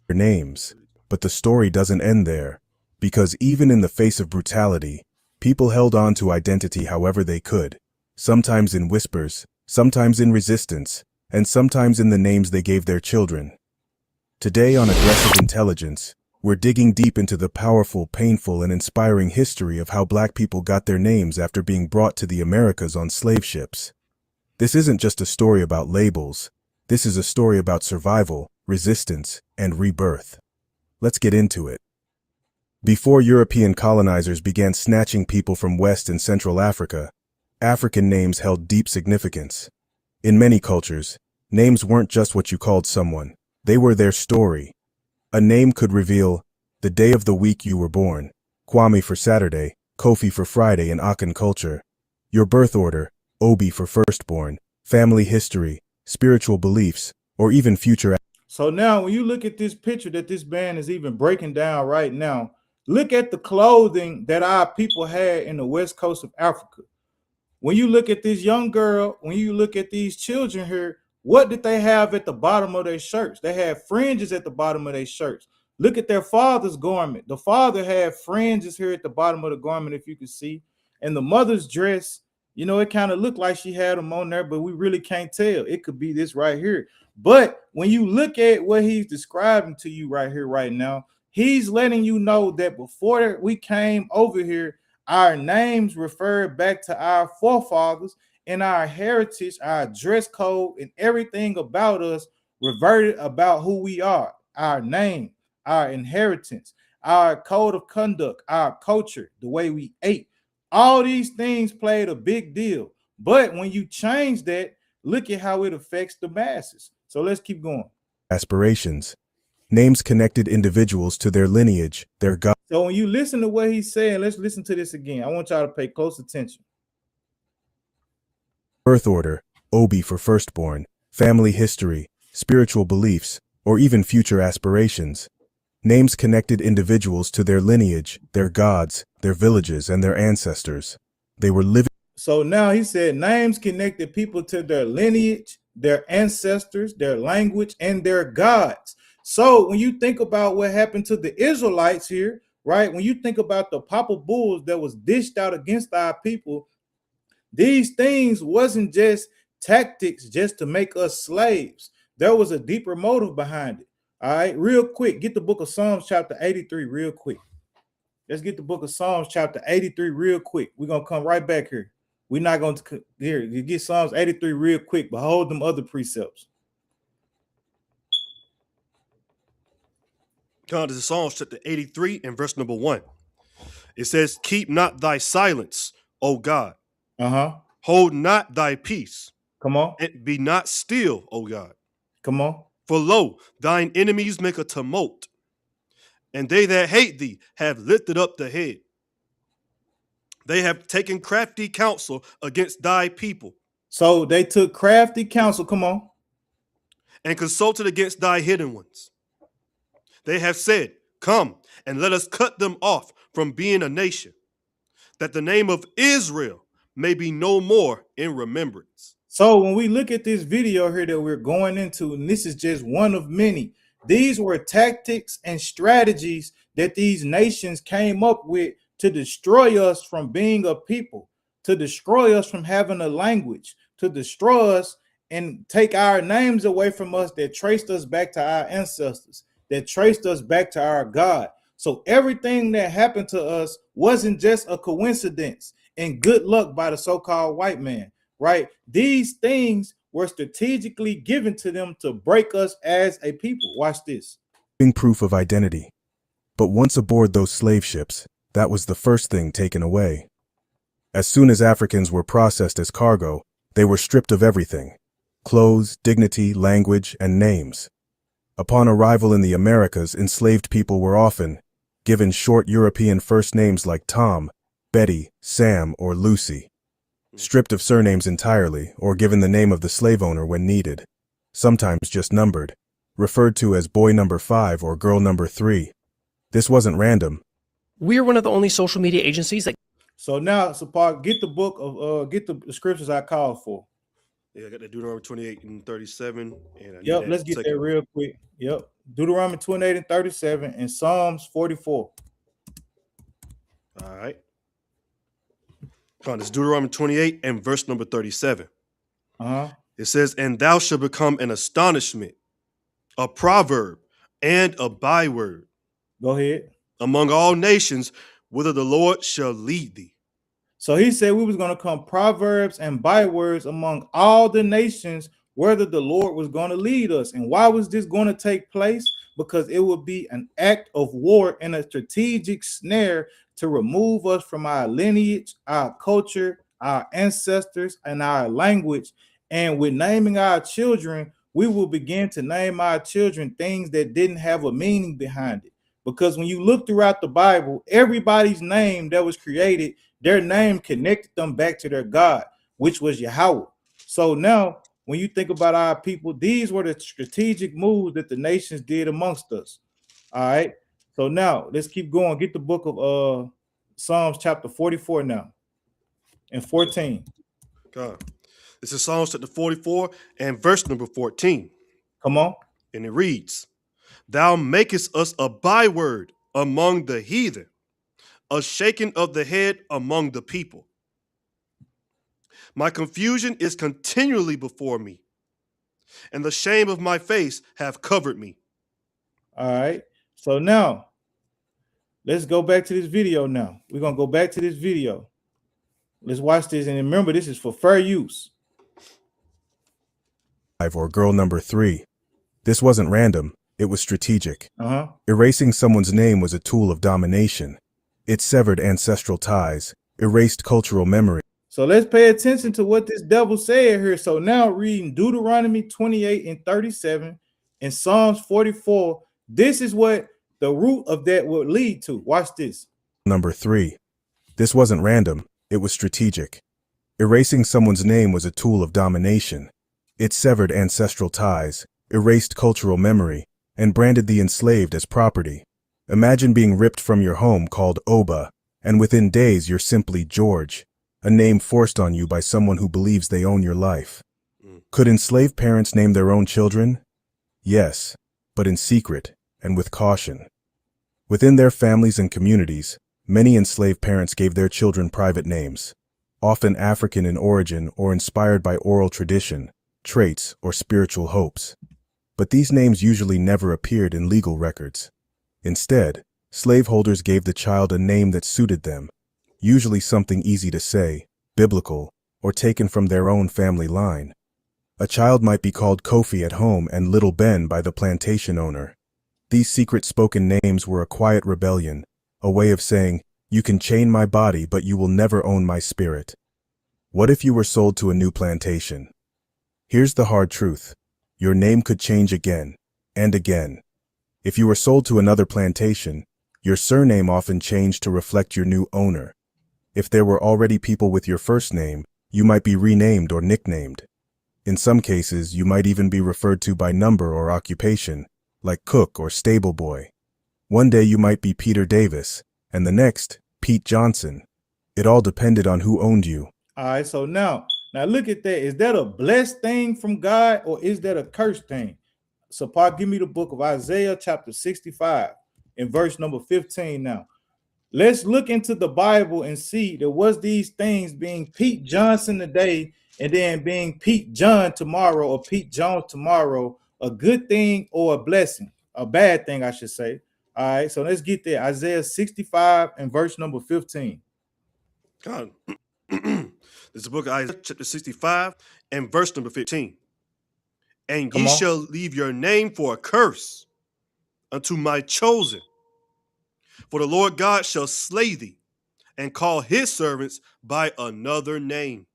...their names. But the story doesn't end there, because even in the face of brutality, people held on to identity however they could, sometimes in whispers, sometimes in resistance, and sometimes in the names they gave their children. Today on Aggressive Intelligence, we're digging deep into the powerful, painful, and inspiring history of how Black people got their names after being brought to the Americas on slave ships. This isn't just a story about labels. This is a story about survival, resistance, and rebirth. Let's get into it. Before European colonizers began snatching people from West and Central Africa, African names held deep significance. In many cultures, names weren't just what you called someone, they were their story. A name could reveal the day of the week you were born, Kwame for Saturday, Kofi for Friday in Akan culture, your birth order, Obi for firstborn, family history, spiritual beliefs, or even future. So now when you look at this picture that this band is even breaking down right now, look at the clothing that our people had in the west coast of Africa. When you look at this young girl, when you look at these children here, what did they have at the bottom of their shirts? They had fringes at the bottom of their shirts. Look at their father's garment. The father had fringes here at the bottom of the garment, if you can see. And the mother's dress, you know, it kind of looked like she had them on there, but we really can't tell. It could be this right here. But when you look at what he's describing to you right here, right now, he's letting you know that before we came over here, our names referred back to our forefathers, and our heritage, our dress code, and everything about us reverted about who we are, our name, our inheritance, our code of conduct, our culture, the way we ate. All these things played a big deal. But when you change that, look at how it affects the masses. So let's keep going. Aspirations. Names connected individuals to their lineage, their God. So when you listen to what he's saying, let's listen to this again. I want y'all to pay close attention. Birth order, Obi for firstborn, family history, spiritual beliefs, or even future aspirations. Names connected individuals to their lineage, their gods, their villages, and their ancestors. They were living. So now he said names connected people to their lineage, their ancestors, their language, and their gods. So when you think about what happened to the Israelites here, right? When you think about the Papa Bulls that was dished out against our people, these things wasn't just tactics just to make us slaves. There was a deeper motive behind it. All right, real quick, get the book of Psalms chapter 83 real quick. Let's get the book of Psalms chapter 83 real quick. We're going to come right back here. We're not going to here. You get Psalms 83 real quick, but hold them other precepts. This is Psalms chapter 83 and verse number 1. It says, keep not thy silence, O God. Hold not thy peace. Come on. And be not still, O God. Come on. For lo, thine enemies make a tumult, and they that hate thee have lifted up the head. They have taken crafty counsel against thy people. So they took crafty counsel, come on. And consulted against thy hidden ones. They have said, Come, and let us cut them off from being a nation, that the name of Israel may be no more in remembrance. So when we look at this video here that we're going into, and this is just one of many, these were tactics and strategies that these nations came up with to destroy us from being a people, to destroy us from having a language, to destroy us and take our names away from us that traced us back to our ancestors, that traced us back to our God. So everything that happened to us wasn't just a coincidence and good luck by the so-called white man. Right? These things were strategically given to them to break us as a people. Watch this. Proof of identity. But once aboard those slave ships, that was the first thing taken away. As soon as Africans were processed as cargo, they were stripped of everything: clothes, dignity, language, and names. Upon arrival in the Americas, enslaved people were often given short European first names like Tom, Betty, Sam, or Lucy. Stripped of surnames entirely, or given the name of the slave owner when needed, sometimes just numbered, referred to as boy number 5 or girl number 3. This wasn't random. We're one of the only social media agencies that... So now, Sapar, get the book of get the scriptures I called for. Yeah, I got the Deuteronomy 28 and 37. And Yep, let's get that real quick. Yep, Deuteronomy 28 and 37 and Psalms 44. All right. It's Deuteronomy 28 and verse number 37. It says, and thou shalt become an astonishment, a proverb, and a byword. Go ahead. Among all nations, whither the Lord shall lead thee. So he said we was going to come proverbs and bywords among all the nations, whether the Lord was going to lead us. And why was this going to take place? Because it would be an act of war and a strategic snare to remove us from our lineage, our culture, our ancestors, and our language. And with naming our children, we will begin to name our children things that didn't have a meaning behind it. Because when you look throughout the Bible, everybody's name that was created, their name connected them back to their God, which was Yahweh. So now, when you think about our people, these were the strategic moves that the nations did amongst us. All right. So now let's keep going. Get the book of Psalms chapter 44 now and 14. God. This is Psalms chapter 44 and verse number 14. Come on. And it reads, thou makest us a byword among the heathen, a shaking of the head among the people. My confusion is continually before me, and the shame of my face have covered me. All right. So now, let's go back to this video now. We're going to go back to this video. Let's watch this. And remember, this is for fair use. 5 or girl number 3. This wasn't random. It was strategic. Erasing someone's name was a tool of domination. It severed ancestral ties, erased cultural memory. So let's pay attention to what this devil said here. So now reading Deuteronomy 28 and 37 and Psalms 44, this is what the root of that would lead to. Watch this. Number 3. This wasn't random. It was strategic. Erasing someone's name was a tool of domination. It severed ancestral ties, erased cultural memory, and branded the enslaved as property. Imagine being ripped from your home called Oba, and within days you're simply George, a name forced on you by someone who believes they own your life. Could enslaved parents name their own children? Yes, but in secret and with caution. Within their families and communities, many enslaved parents gave their children private names, often African in origin or inspired by oral tradition, traits, or spiritual hopes. But these names usually never appeared in legal records. Instead, slaveholders gave the child a name that suited them, usually something easy to say, biblical, or taken from their own family line. A child might be called Kofi at home and Little Ben by the plantation owner. These secret spoken names were a quiet rebellion, a way of saying, you can chain my body, but you will never own my spirit. What if you were sold to a new plantation? Here's the hard truth. Your name could change again and again. If you were sold to another plantation, your surname often changed to reflect your new owner. If there were already people with your first name, you might be renamed or nicknamed. In some cases, you might even be referred to by number or occupation, like cook or stable boy. One day you might be Peter Davis, and the next, Pete Johnson. It all depended on who owned you. All right, so now look at that. Is that a blessed thing from God, or is that a cursed thing? So, Paul, give me the book of Isaiah, chapter 65, and verse number 15 now. Let's look into the Bible and see that was these things being Pete Johnson today and then being Pete John tomorrow or Pete Jones tomorrow a good thing or a blessing, a bad thing, I should say. All right, so let's get there. Isaiah 65 and verse number 15. God, this is the book of Isaiah, chapter 65 and verse number 15. And ye shall leave your name for a curse unto my chosen. For the Lord God shall slay thee and call his servants by another name.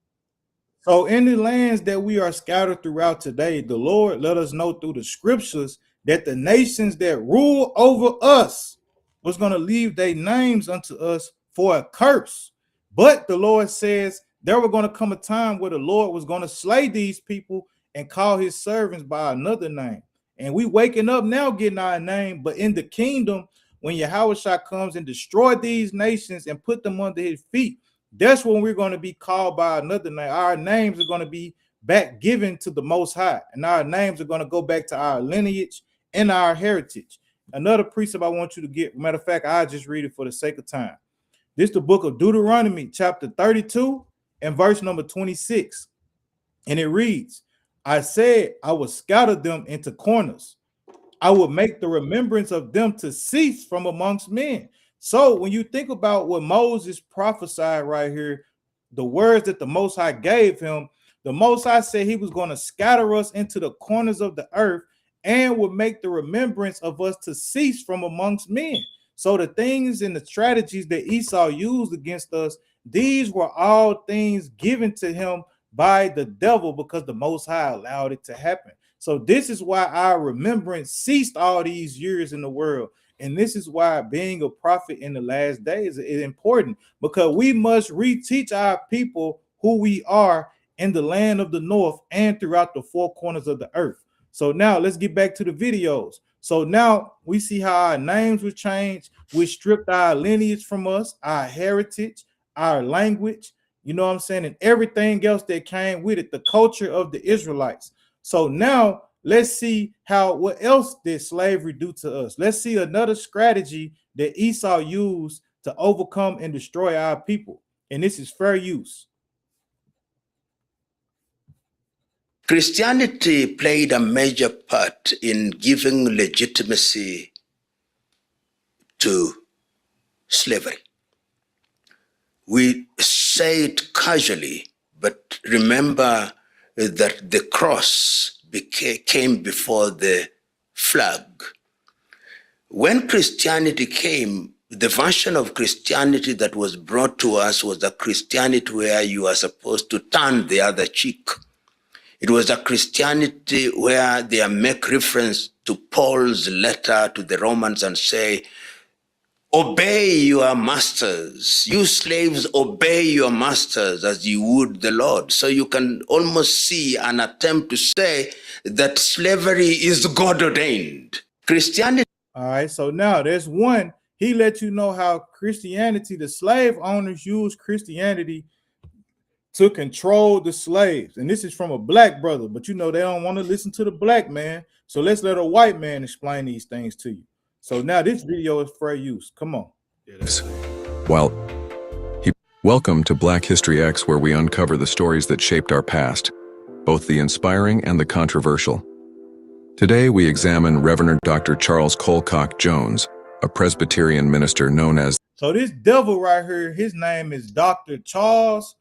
So in the lands that we are scattered throughout today, the Lord let us know through the scriptures that the nations that rule over us was going to leave their names unto us for a curse. But the Lord says there were going to come a time where the Lord was going to slay these people and call his servants by another name. And we waking up now getting our name, but in the kingdom, when Yahushua comes and destroy these nations and put them under his feet, that's when we're going to be called by another name. Our names are going to be back given to the Most High, and our names are going to go back to our lineage and our heritage. Another precept I want you to get, matter of fact, I'll just read it for the sake of time. This is the book of Deuteronomy, chapter 32 and verse number 26. And it reads, I said, I will scatter them into corners. I will make the remembrance of them to cease from amongst men. So when you think about what Moses prophesied right here, the words that the Most High gave him, the Most High said he was going to scatter us into the corners of the earth and would make the remembrance of us to cease from amongst men. So the things and the strategies that Esau used against us, these were all things given to him by the devil because the Most High allowed it to happen. So this is why our remembrance ceased all these years in the world. And this is why being a prophet in the last days is important, because we must reteach our people who we are in the land of the north and throughout the four corners of the earth. So now let's get back to the videos. So now we see how our names were changed. We stripped our lineage from us, our heritage, our language, you know what I'm saying, and everything else that came with it, the culture of the Israelites. So now let's see what else did slavery do to us. Let's see another strategy that Esau used to overcome and destroy our people. And this is fair use. Christianity played a major part in giving legitimacy to slavery. We say it casually, but remember that the cross came before the flag. When Christianity came, the version of Christianity that was brought to us was a Christianity where you are supposed to turn the other cheek. It was a Christianity where they make reference to Paul's letter to the Romans and say, obey your masters. You slaves, obey your masters as you would the Lord. So you can almost see an attempt to say that slavery is God ordained. Christianity. All right, so now there's one. He let you know how Christianity, the slave owners use Christianity to control the slaves. And this is from a black brother, but you know they don't want to listen to the black man. So let's let a white man explain these things to you. So now this video is fair use. Come on. Welcome to Black History X, where we uncover the stories that shaped our past, both the inspiring and the controversial. Today we examine Reverend Dr. Charles Colcock Jones, a Presbyterian minister known as... So this devil right here, his name is Dr. Charles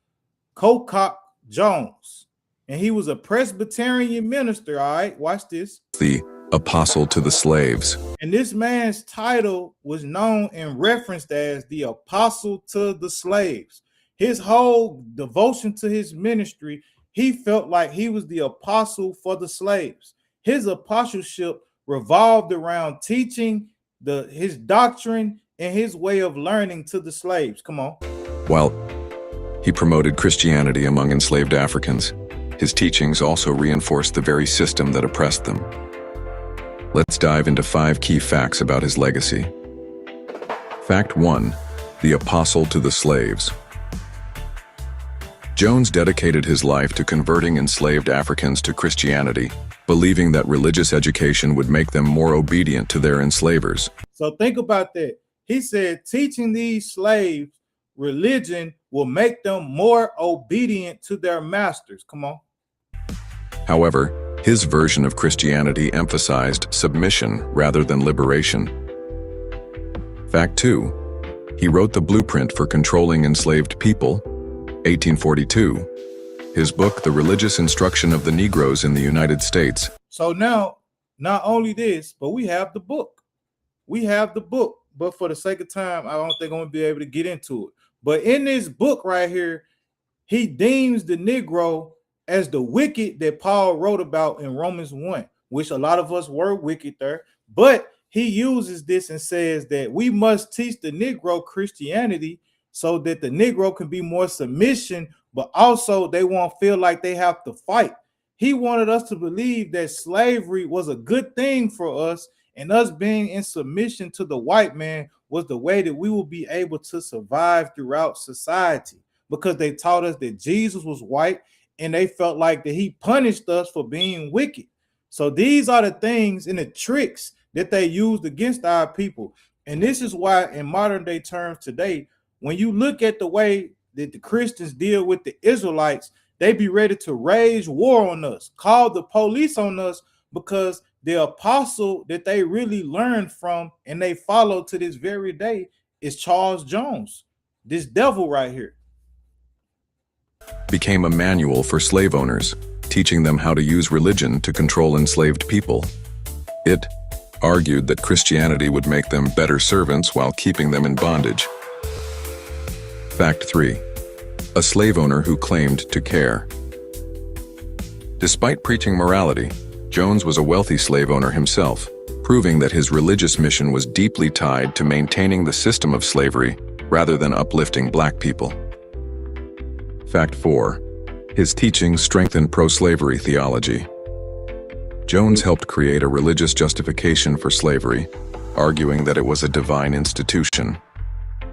Colcock Jones, and he was a Presbyterian minister. All right, watch this. The Apostle to the Slaves. And this man's title was known and referenced as the Apostle to the Slaves. His whole devotion to his ministry, he felt like he was the apostle for the slaves. His apostleship revolved around teaching his doctrine and his way of learning to the slaves. Come on. While he promoted Christianity among enslaved Africans, his teachings also reinforced the very system that oppressed them. Let's dive into 5 key facts about his legacy. Fact 1. The Apostle to the Slaves. Jones dedicated his life to converting enslaved Africans to Christianity, believing that religious education would make them more obedient to their enslavers. So think about that. He said teaching these slaves religion will make them more obedient to their masters. Come on. However, his version of Christianity emphasized submission rather than liberation. Fact 2. He wrote the blueprint for controlling enslaved people, 1842. His book, The Religious Instruction of the Negroes in the United States. So now, not only this, but we have the book. We have the book. But for the sake of time, I don't think I'm going to be able to get into it. But in this book right here, he deems the Negro as the wicked that Paul wrote about in Romans 1, which a lot of us were wicked there. But he uses this and says that we must teach the Negro Christianity so that the Negro can be more submission, but also they won't feel like they have to fight. He wanted us to believe that slavery was a good thing for us, and us being in submission to the white man was the way that we will be able to survive throughout society, because they taught us that Jesus was white and they felt like that he punished us for being wicked. So these are the things and the tricks that they used against our people. And this is why in modern day terms today, when you look at the way that the Christians deal with the Israelites, they be ready to wage war on us, call the police on us, because the apostle that they really learned from and they follow to this very day is Charles Jones, this devil right here. Became a manual for slave owners, teaching them how to use religion to control enslaved people. It argued that Christianity would make them better servants while keeping them in bondage. Fact 3. A slave owner who claimed to care. Despite preaching morality, Jones was a wealthy slave owner himself, proving that his religious mission was deeply tied to maintaining the system of slavery rather than uplifting black people. Fact 4. His teachings strengthened pro-slavery theology. Jones helped create a religious justification for slavery, arguing that it was a divine institution.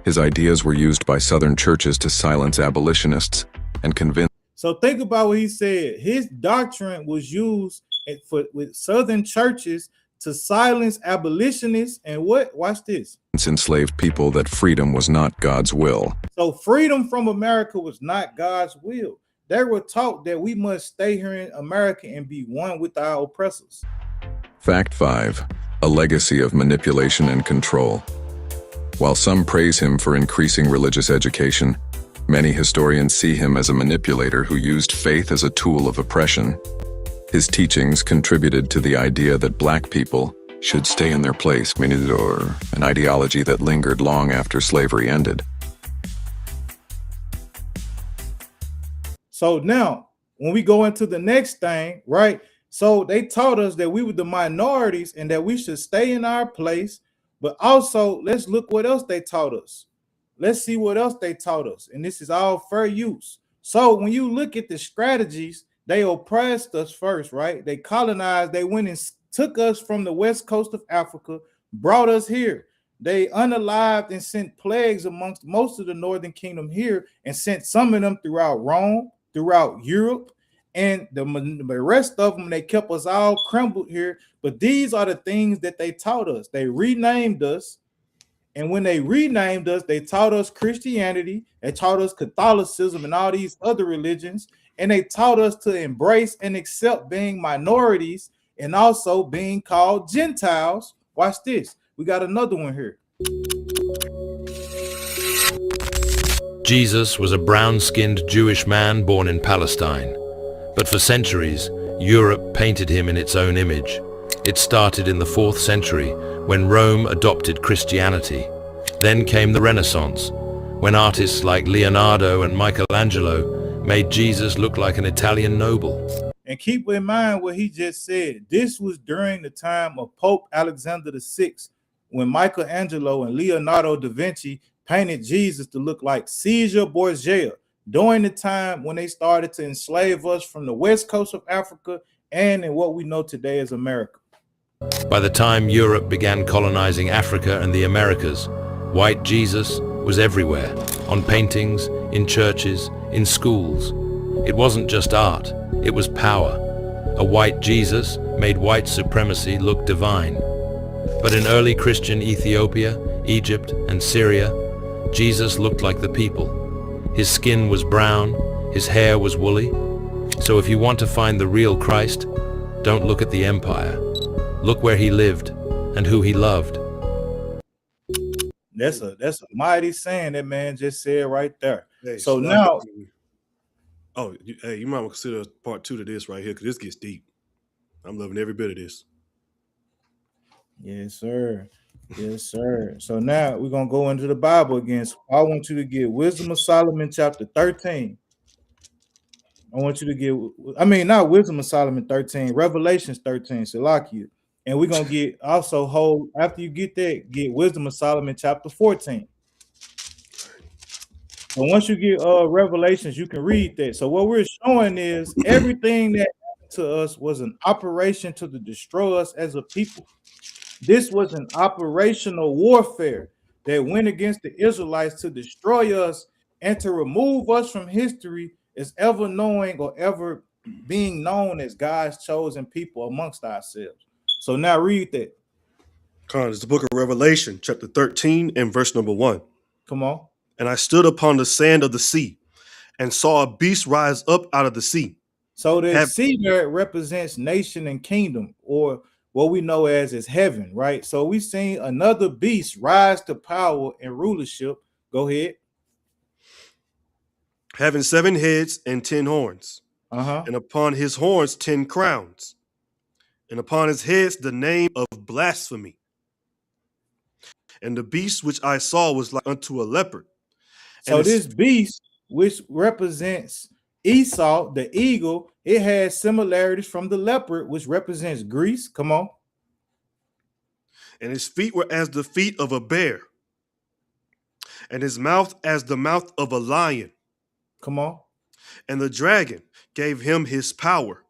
His ideas were used by Southern churches to silence abolitionists and convince. So think about what he said. His doctrine was used with Southern churches to silence abolitionists and what? Watch this. Enslaved people that freedom was not God's will. So freedom from America was not God's will. They were taught that we must stay here in America and be one with our oppressors. Fact 5. A legacy of manipulation and control. While some praise him for increasing religious education, many historians see him as a manipulator who used faith as a tool of oppression. His teachings contributed to the idea that black people should stay in their place, or an ideology that lingered long after slavery ended. So now, when we go into the next thing, right? So they taught us that we were the minorities and that we should stay in our place. But also, let's look what else they taught us. Let's see what else they taught us. And this is all fair use. So when you look at the strategies, they oppressed us first, right? They colonized, they went and took us from the west coast of Africa, brought us here. They unalived and sent plagues amongst most of the northern kingdom here and sent some of them throughout Rome, throughout Europe, and the rest of them, they kept us all crumbled here. But these are the things that they taught us. They renamed us. And when they renamed us, they taught us Christianity. They taught us Catholicism and all these other religions. And they taught us to embrace and accept being minorities and also being called Gentiles. Watch this. We got another one here. Jesus was a brown-skinned Jewish man born in Palestine. But for centuries, Europe painted him in its own image. It started in the 4th century, when Rome adopted Christianity. Then came the Renaissance, when artists like Leonardo and Michelangelo made Jesus look like an Italian noble. And keep in mind what he just said. This was during the time of Pope Alexander VI, when Michelangelo and Leonardo da Vinci painted Jesus to look like Caesar Borgia, during the time when they started to enslave us from the west coast of Africa and in what we know today as America. By the time Europe began colonizing Africa and the Americas, White Jesus was everywhere, on paintings, in churches, in schools. It wasn't just art, it was power. A white Jesus made white supremacy look divine. But in early Christian Ethiopia, Egypt, and Syria, Jesus looked like the people. His skin was brown, his hair was woolly. So if you want to find the real Christ, don't look at the empire. Look where he lived and who he loved. That's a mighty saying that man just said right there. Hey, so now, hey, you might want to consider part 2 to this right here, because this gets deep. I'm loving every bit of this. Yes, sir. Yes, sir. So now we're gonna go into the Bible again. So I want you to get Wisdom of Solomon, chapter 13. I want you to get, not Wisdom of Solomon 13, Revelations 13, Salakia. And we're gonna get also after you get that, get Wisdom of Solomon chapter 14. So once you get Revelations, you can read that. So what we're showing is everything that happened to us was an operation to destroy us as a people. This was an operational warfare that went against the Israelites to destroy us and to remove us from history as ever knowing or ever being known as God's chosen people amongst ourselves. So now read that. It's the book of Revelation, chapter 13 and verse number 1. Come on. And I stood upon the sand of the sea and saw a beast rise up out of the sea. So the sea there represents nation and kingdom, or what we know as heaven, right? So we seen another beast rise to power and rulership. Go ahead. Having 7 heads and 10 horns, and upon his horns 10 crowns, and upon his heads the name of blasphemy. And the beast which I saw was like unto a leopard. So this beast, which represents Esau, the eagle, it has similarities from the leopard, which represents Greece. Come on. And his feet were as the feet of a bear, and his mouth as the mouth of a lion. Come on. And the dragon gave him his power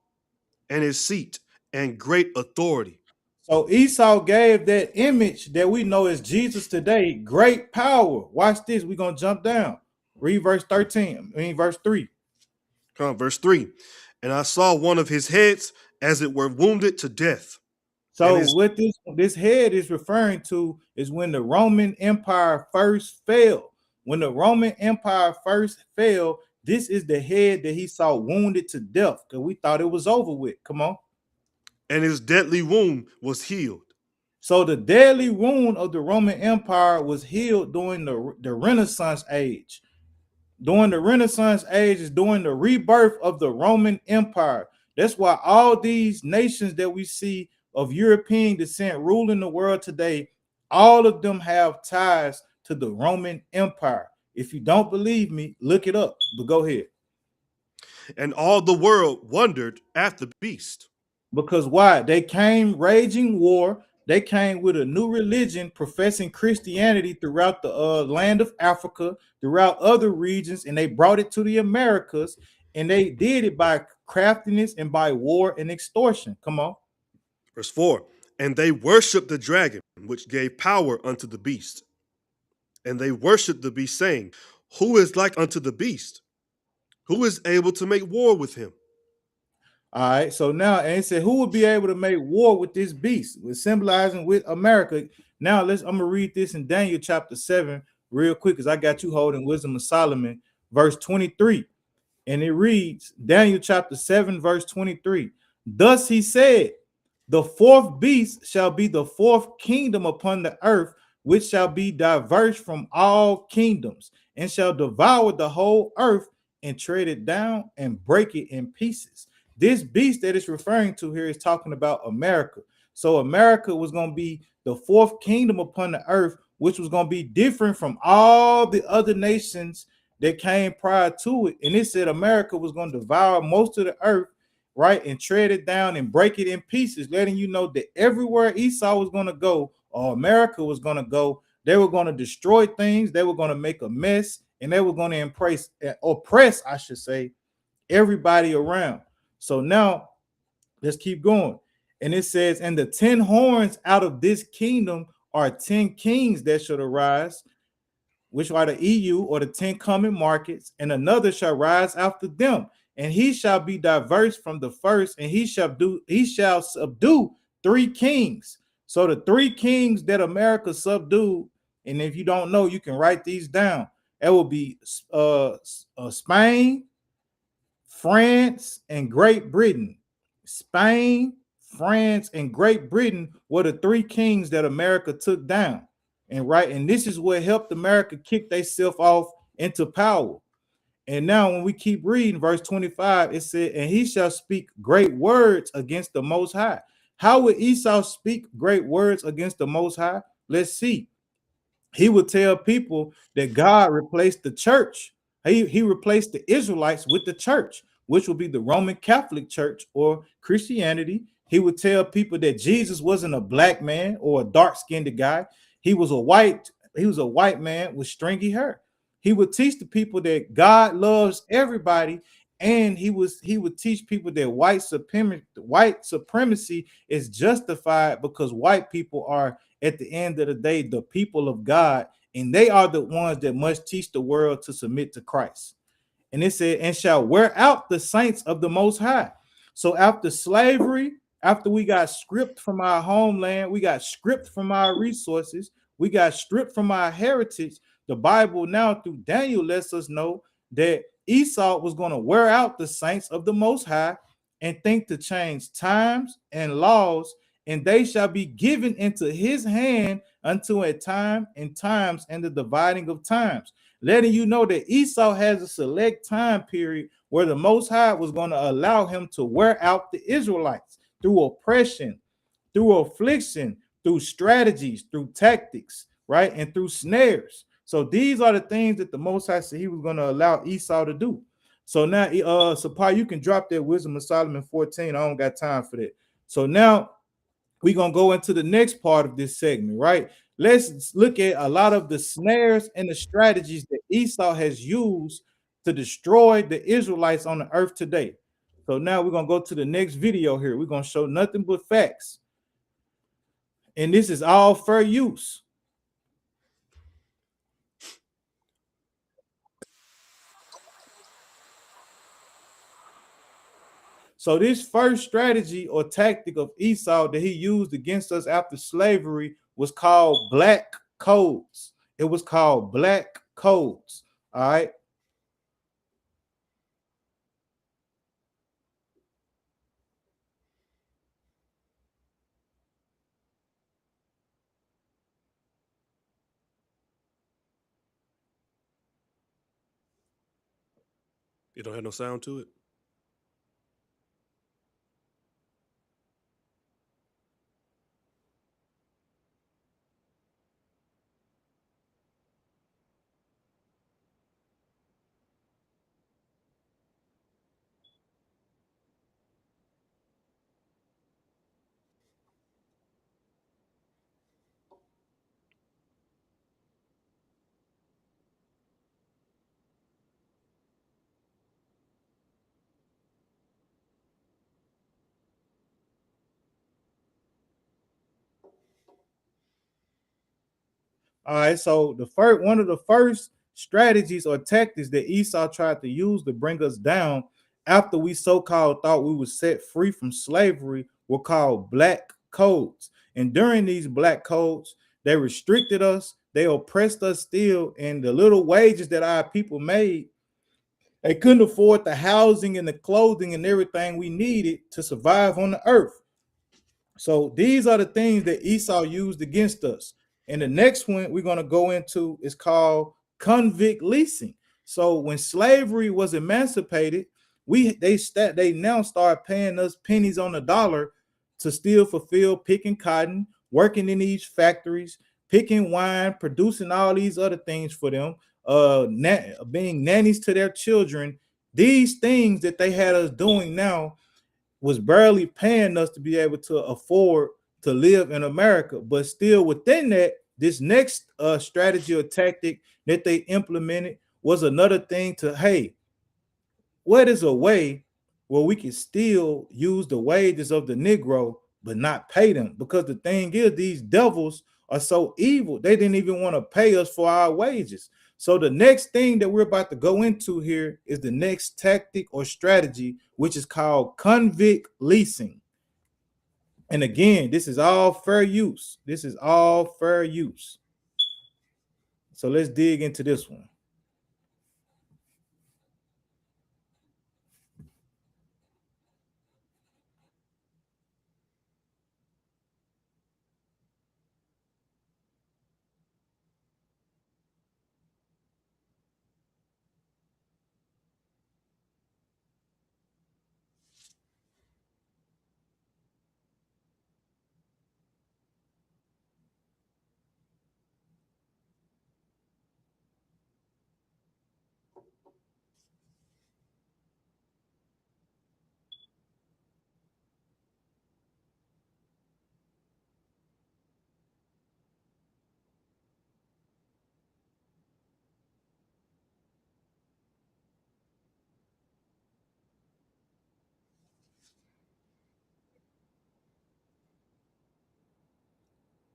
and his seat and great authority. So Esau gave that image that we know as Jesus today great power. Watch this. We're going to jump down. Read verse 13. Verse 3. Come on, verse 3. And I saw one of his heads as it were wounded to death. So what this head is referring to is when the Roman Empire first fell. When the Roman Empire first fell, this is the head that he saw wounded to death, because we thought it was over with. Come on. And his deadly wound was healed. So the deadly wound of the Roman Empire was healed during the Renaissance age. During the Renaissance age is during the rebirth of the Roman Empire. That's why all these nations that we see of European descent ruling the world today, all of them have ties to the Roman Empire. If you don't believe me, look it up, but go ahead. And all the world wondered at the beast. Because why? They came raging war. They came with a new religion professing Christianity throughout the land of Africa, throughout other regions, and they brought it to the Americas, and they did it by craftiness and by war and extortion. Come on. Verse 4. And they worshiped the dragon, which gave power unto the beast. And they worshiped the beast, saying, Who is like unto the beast? Who is able to make war with him? All right, so now, and it said, who would be able to make war with this beast? We're symbolizing with America. Now, I'm going to read this in Daniel chapter 7 real quick, because I got you holding Wisdom of Solomon, verse 23. And it reads, Daniel chapter 7, verse 23. Thus he said, the fourth beast shall be the fourth kingdom upon the earth, which shall be diverse from all kingdoms, and shall devour the whole earth and tread it down and break it in pieces. This beast that it's referring to here is talking about America. So America was going to be the fourth kingdom upon the earth, which was going to be different from all the other nations that came prior to it. And it said America was going to devour most of the earth, right, and tread it down and break it in pieces, letting you know that everywhere Esau was going to go, or America was going to go, they were going to destroy things, they were going to make a mess, and they were going to oppress, I should say, everybody around. So now let's keep going. And it says, and the 10 horns out of this kingdom are 10 kings that should arise, which are the EU or the 10 common markets, and another shall rise after them, and he shall be diverse from the first, and he shall subdue 3 kings. So the 3 kings that America subdued, and if you don't know, you can write these down. It will be Spain, France, and Great Britain. Spain, France, and Great Britain were the 3 kings that America took down. And this is what helped America kick themselves off into power. And now when we keep reading verse 25, it said, and he shall speak great words against the Most High. How would Esau speak great words against the Most High? Let's see. He would tell people that God replaced the church. He replaced the Israelites with the church, which would be the Roman Catholic Church or Christianity. He would tell people that Jesus wasn't a black man or a dark-skinned guy. He was a white man with stringy hair. He would teach the people that God loves everybody, and he would teach people that white supremacy is justified because white people are, at the end of the day, the people of God, and they are the ones that must teach the world to submit to Christ. And it said, and shall wear out the saints of the Most High. So after slavery, after we got stripped from our homeland, we got stripped from our resources, we got stripped from our heritage, the Bible now through Daniel lets us know that Esau was going to wear out the saints of the Most High and think to change times and laws, and they shall be given into his hand until a time and times and the dividing of times, letting you know that Esau has a select time period where the Most High was going to allow him to wear out the Israelites through oppression, through affliction, through strategies, through tactics, right? And through snares. So these are the things that the Most High said he was going to allow Esau to do. So now, Sapar, you can drop that Wisdom of Solomon 14. I don't got time for that. So now we're going to go into the next part of this segment, right? Let's look at a lot of the snares and the strategies that Esau has used to destroy the Israelites on the earth today. So now we're going to go to the next video here. We're going to show nothing but facts. And this is all fair use. So this first strategy or tactic of Esau that he used against us after slavery was called black codes. It was called black codes. All right. It don't have no sound to it. All right, so one of the first strategies or tactics that Esau tried to use to bring us down after we so-called thought we were set free from slavery were called black codes. And during these black codes, they restricted us, they oppressed us still, and the little wages that our people made, they couldn't afford the housing and the clothing and everything we needed to survive on the earth. So these are the things that Esau used against us. And the next one we're going to go into is called convict leasing. So when slavery was emancipated, they now start paying us pennies on the dollar to still fulfill picking cotton, working in these factories, picking wine, producing all these other things for them, being nannies to their children. These things that they had us doing now was barely paying us to be able to afford to live in America. But still within that, this next strategy or tactic that they implemented was another thing to, hey, what is a way where we can still use the wages of the Negro but not pay them? Because the thing is, these devils are so evil, they didn't even want to pay us for our wages. So the next thing that we're about to go into here is the next tactic or strategy, which is called convict leasing. And again, this is all fair use. This is all fair use. So let's dig into this one.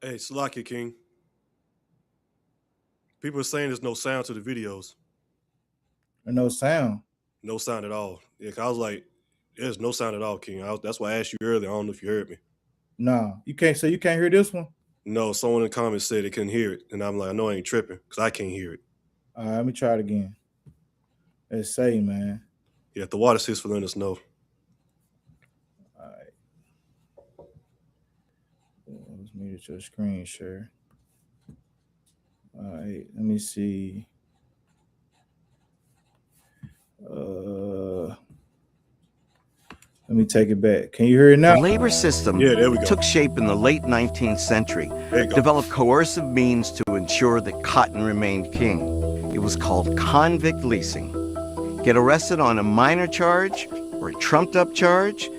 Hey, Salakia King. People are saying there's no sound to the videos. No sound. No sound at all. Yeah, I was like, there's no sound at all, King. That's why I asked you earlier. I don't know if you heard me. No, you can't. So you can't hear this one? No, someone in the comments said they couldn't hear it. And I'm like, I know I ain't tripping because I can't hear it. All right, let me try it again. Let's say, man. Yeah, the water sis for letting us know. All right. Let's mute your screen share. All right, let me see. Let me take it back. Can you hear it now? The labor system took shape in the late 19th century, developed coercive means to ensure that cotton remained king. It was called convict leasing. Get arrested on a minor charge or a trumped-up charge,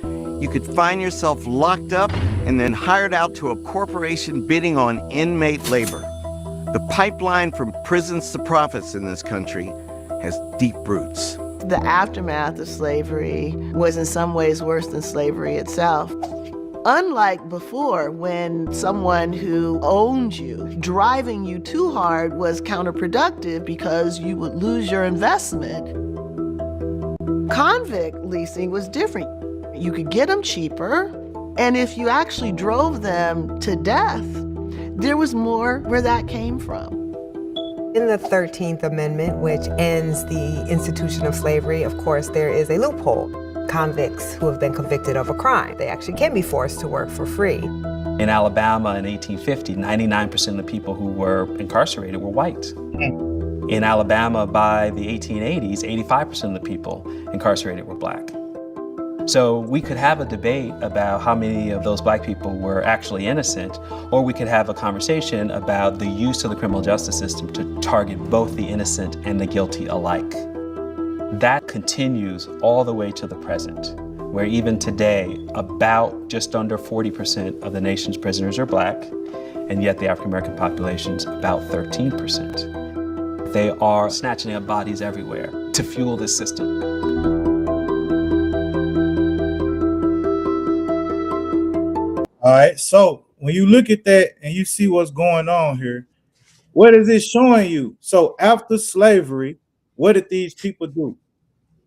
you could find yourself locked up and then hired out to a corporation bidding on inmate labor. The pipeline from prisons to profits in this country has deep roots. The aftermath of slavery was in some ways worse than slavery itself. Unlike before, when someone who owned you, driving you too hard was counterproductive because you would lose your investment. Convict leasing was different. You could get them cheaper, and if you actually drove them to death, there was more where that came from. In the 13th Amendment, which ends the institution of slavery, of course, there is a loophole. Convicts who have been convicted of a crime, they actually can be forced to work for free. In Alabama in 1850, 99% of the people who were incarcerated were white. In Alabama by the 1880s, 85% of the people incarcerated were black. So we could have a debate about how many of those black people were actually innocent, or we could have a conversation about the use of the criminal justice system to target both the innocent and the guilty alike. That continues all the way to the present, where even today, about just under 40% of the nation's prisoners are black, and yet the African American population's about 13%. They are snatching up bodies everywhere to fuel this system. All right, so when you look at that and you see what's going on here, what is it showing you? So after slavery, what did these people do?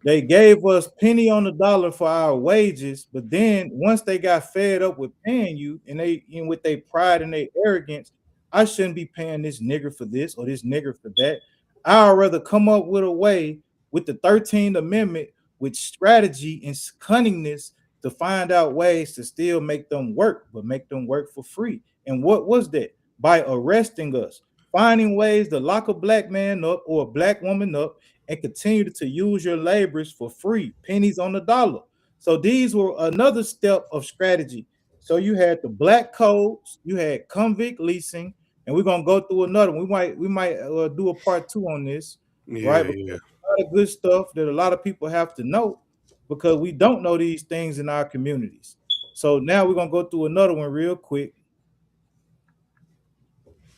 They gave us penny on the dollar for our wages, but then once they got fed up with paying you, and they, with their pride and their arrogance, I shouldn't be paying this nigger for this or this nigger for that. I'd rather come up with a way with the 13th Amendment with strategy and cunningness to find out ways to still make them work, but make them work for free. And what was that? By arresting us, finding ways to lock a black man up or a black woman up and continue to use your labors for free, pennies on the dollar. So these were another step of strategy. So you had the black codes, you had convict leasing, and we're gonna go through another one. We might do a part 2 on this, right? Yeah. A lot of good stuff that a lot of people have to know, because we don't know these things in our communities. So now we're gonna go through another one real quick.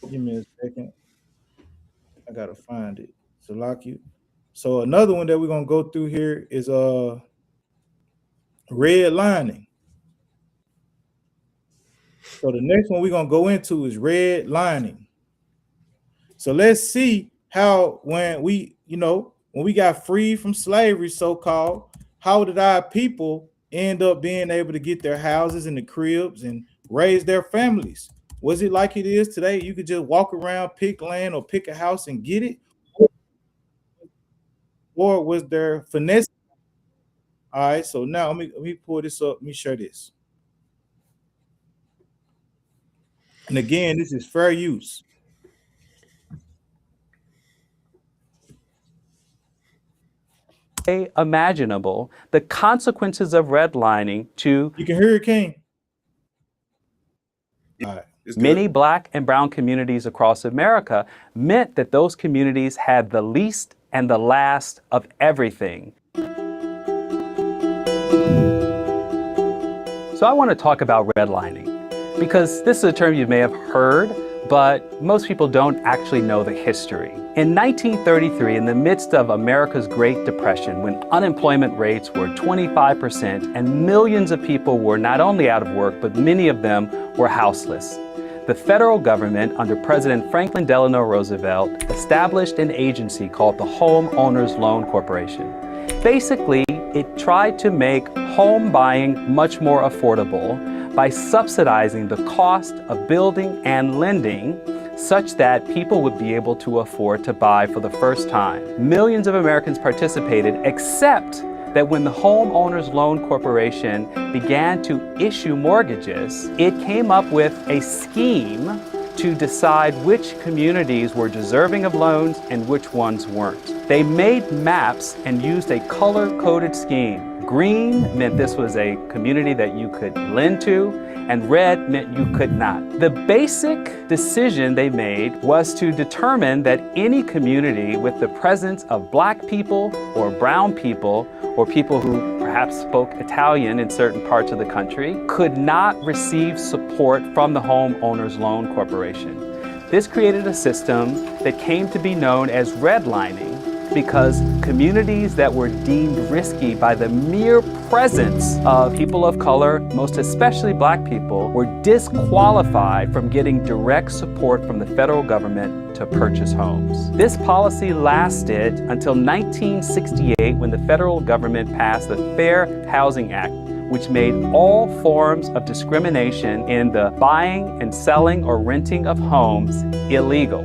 Give me a second. I gotta find it. So lock you. So another one that we're gonna go through here is redlining. So the next one we're gonna go into is redlining. So let's see how when we got freed from slavery, so-called, how did our people end up being able to get their houses and the cribs and raise their families? Was it like it is today? You could just walk around, pick land or pick a house and get it? Or was there finesse? All right, so now let me pull this up. Let me share this. And again, this is fair use. Imaginable, the consequences of redlining to... You can hear it, King. All right. Many Black and brown communities across America meant that those communities had the least and the last of everything. So I want to talk about redlining, because this is a term you may have heard, but most people don't actually know the history. In 1933, in the midst of America's Great Depression, when unemployment rates were 25% and millions of people were not only out of work, but many of them were houseless, the federal government, under President Franklin Delano Roosevelt, established an agency called the Home Owners Loan Corporation. Basically, it tried to make home buying much more affordable by subsidizing the cost of building and lending such that people would be able to afford to buy for the first time. Millions of Americans participated, except that when the Home Owners Loan Corporation began to issue mortgages, it came up with a scheme to decide which communities were deserving of loans and which ones weren't. They made maps and used a color-coded scheme. Green meant this was a community that you could lend to, and red meant you could not. The basic decision they made was to determine that any community with the presence of Black people or brown people or people who perhaps spoke Italian in certain parts of the country could not receive support from the Home Owners Loan Corporation. This created a system that came to be known as redlining, because communities that were deemed risky by the mere presence of people of color, most especially Black people, were disqualified from getting direct support from the federal government to purchase homes. This policy lasted until 1968, when the federal government passed the Fair Housing Act, which made all forms of discrimination in the buying and selling or renting of homes illegal.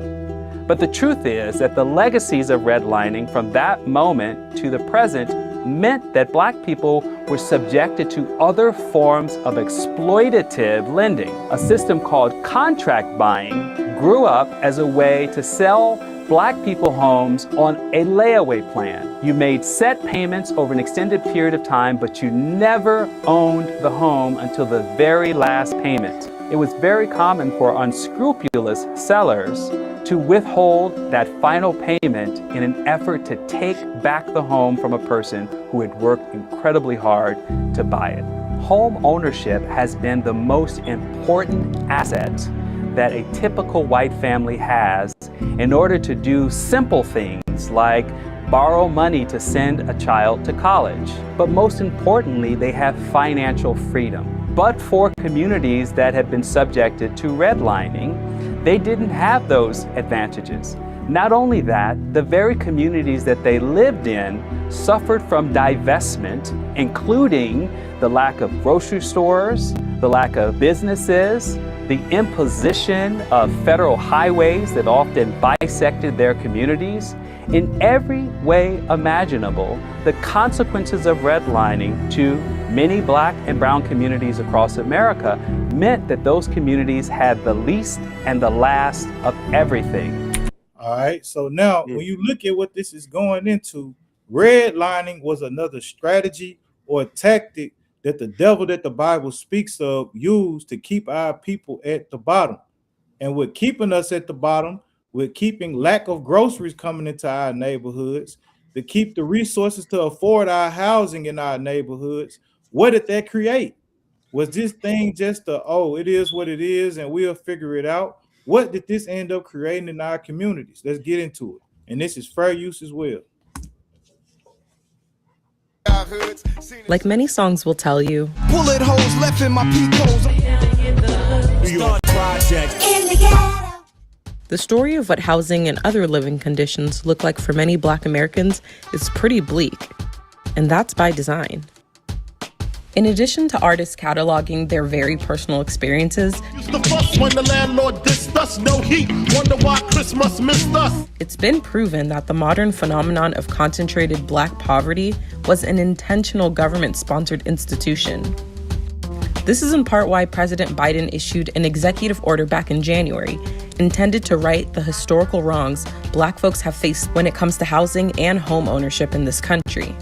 But the truth is that the legacies of redlining from that moment to the present meant that Black people were subjected to other forms of exploitative lending. A system called contract buying grew up as a way to sell Black people homes on a layaway plan. You made set payments over an extended period of time, but you never owned the home until the very last payment. It was very common for unscrupulous sellers to withhold that final payment in an effort to take back the home from a person who had worked incredibly hard to buy it. Home ownership has been the most important asset that a typical white family has in order to do simple things like borrow money to send a child to college. But most importantly, they have financial freedom. But for communities that have been subjected to redlining, they didn't have those advantages. Not only that, the very communities that they lived in suffered from divestment, including the lack of grocery stores, the lack of businesses, the imposition of federal highways that often bisected their communities. In every way imaginable, the consequences of redlining to many Black and brown communities across America meant that those communities had the least and the last of everything. All right, so now when you look at what this is going into, redlining was another strategy or tactic that the devil that the Bible speaks of used to keep our people at the bottom. And with keeping us at the bottom, with keeping lack of groceries coming into our neighborhoods, to keep the resources to afford our housing in our neighborhoods, what did that create? Was this thing just it is what it is and we'll figure it out? What did this end up creating in our communities? Let's get into it. And this is fair use as well. Like many songs will tell you, bullet holes left in my peak holes. The story of what housing and other living conditions look like for many Black Americans is pretty bleak, and that's by design. In addition to artists cataloging their very personal experiences, it's been proven that the modern phenomenon of concentrated Black poverty was an intentional government-sponsored institution. This is in part why President Biden issued an executive order back in January, intended to right the historical wrongs Black folks have faced when it comes to housing and home ownership in this country.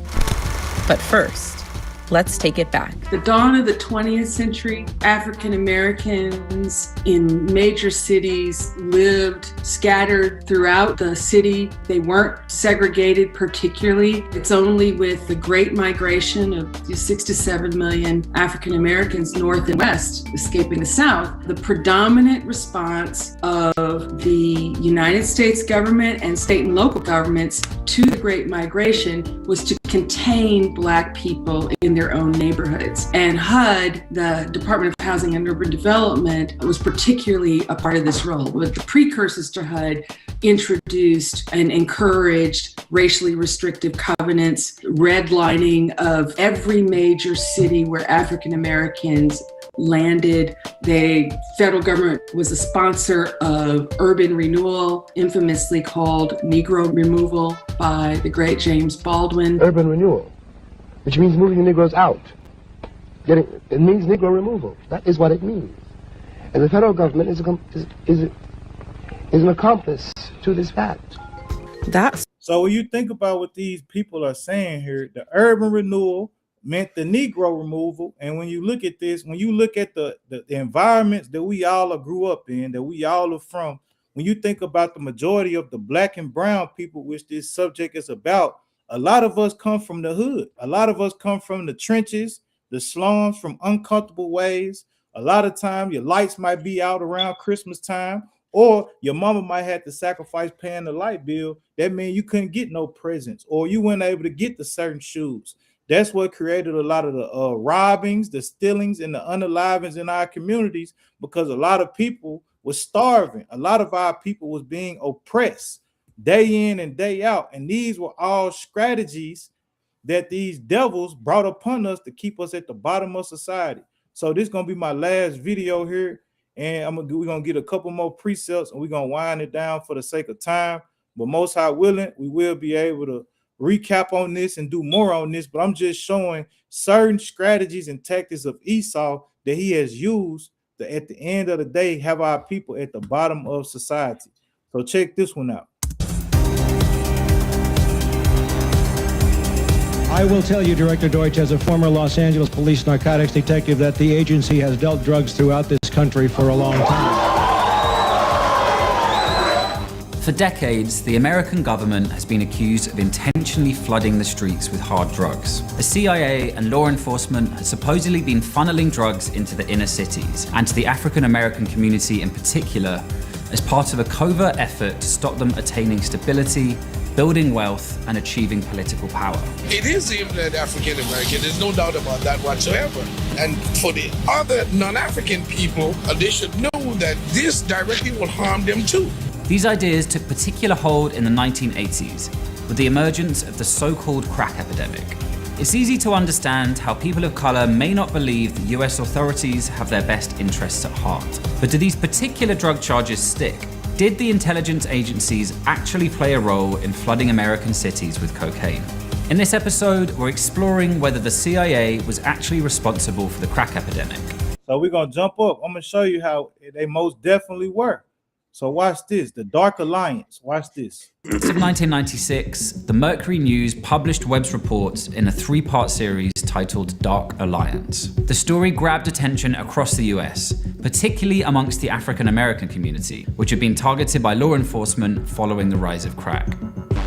But first, let's take it back. The dawn of the 20th century, African Americans in major cities lived scattered throughout the city. They weren't segregated particularly. It's only with the Great Migration of 6 to 7 million African Americans north and west escaping the South, the predominant response of the United States government and state and local governments to the Great Migration was to contain Black people in their own neighborhoods. And HUD, the Department of Housing and Urban Development, was particularly a part of this role. With the precursors to HUD introduced and encouraged racially restrictive covenants, redlining of every major city where African Americans landed. The federal government was a sponsor of urban renewal, infamously called Negro removal by the great James Baldwin. Urban renewal, which means moving the Negroes out. It means Negro removal. That is what it means. And the federal government is an accomplice to this fact. So when you think about what these people are saying here, the urban renewal meant the Negro removal. And when you look at this, when you look at the environments that we all grew up in, that we all are from, when you think about the majority of the Black and brown people, which this subject is about, a lot of us come from the hood. A lot of us come from the trenches, the slums, from uncomfortable ways. A lot of time your lights might be out around Christmas time, or your mama might have to sacrifice paying the light bill. That means you couldn't get no presents, or you weren't able to get the certain shoes. That's what created a lot of the robbings, the stealings, and the unalivings in our communities, because a lot of people were starving. A lot of our people was being oppressed day in and day out. And these were all strategies that these devils brought upon us to keep us at the bottom of society. So this is going to be my last video here. And we're going to get a couple more precepts, and we're going to wind it down for the sake of time. But most high willing, we will be able to recap on this and do more on this, but I'm just showing certain strategies and tactics of Esau that he has used to, at the end of the day, have our people at the bottom of society. So check this one out. I will tell you, Director Deutsch, as a former Los Angeles police narcotics detective, that the agency has dealt drugs throughout this country for a long time. For decades, the American government has been accused of intentionally flooding the streets with hard drugs. The CIA and law enforcement has supposedly been funneling drugs into the inner cities and to the African American community in particular as part of a covert effort to stop them attaining stability, building wealth, and achieving political power. It is aimed at African American, there's no doubt about that whatsoever. And for the other non-African people, they should know that this directly will harm them too. These ideas took particular hold in the 1980s with the emergence of the so-called crack epidemic. It's easy to understand how people of color may not believe the US authorities have their best interests at heart. But do these particular drug charges stick? Did the intelligence agencies actually play a role in flooding American cities with cocaine? In this episode, we're exploring whether the CIA was actually responsible for the crack epidemic. So we're gonna jump up. I'm gonna show you how they most definitely were. So watch this, the Dark Alliance. Watch this. In 1996, the Mercury News published Webb's reports in a 3-part series titled Dark Alliance. The story grabbed attention across the US, particularly amongst the African American community, which had been targeted by law enforcement following the rise of crack.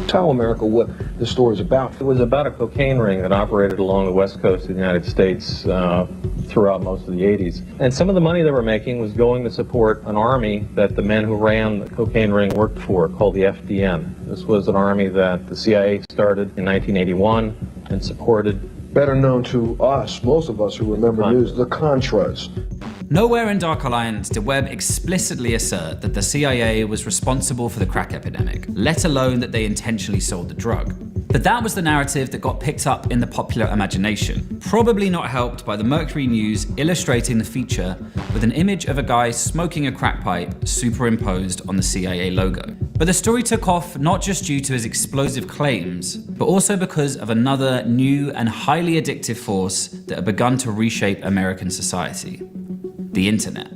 Tell America what the story is about. It was about a cocaine ring that operated along the west coast of the United States throughout most of the 80s. And some of the money they were making was going to support an army that the men who ran the cocaine ring worked for, called the FDN. This was an army that the CIA started in 1981 and supported better known to us, most of us who remember news, the Contras. Nowhere in Dark Alliance did Webb explicitly assert that the CIA was responsible for the crack epidemic, let alone that they intentionally sold the drug. But that was the narrative that got picked up in the popular imagination, probably not helped by the Mercury News illustrating the feature with an image of a guy smoking a crack pipe superimposed on the CIA logo. But the story took off not just due to his explosive claims, but also because of another new and highly addictive force that had begun to reshape American society: the internet.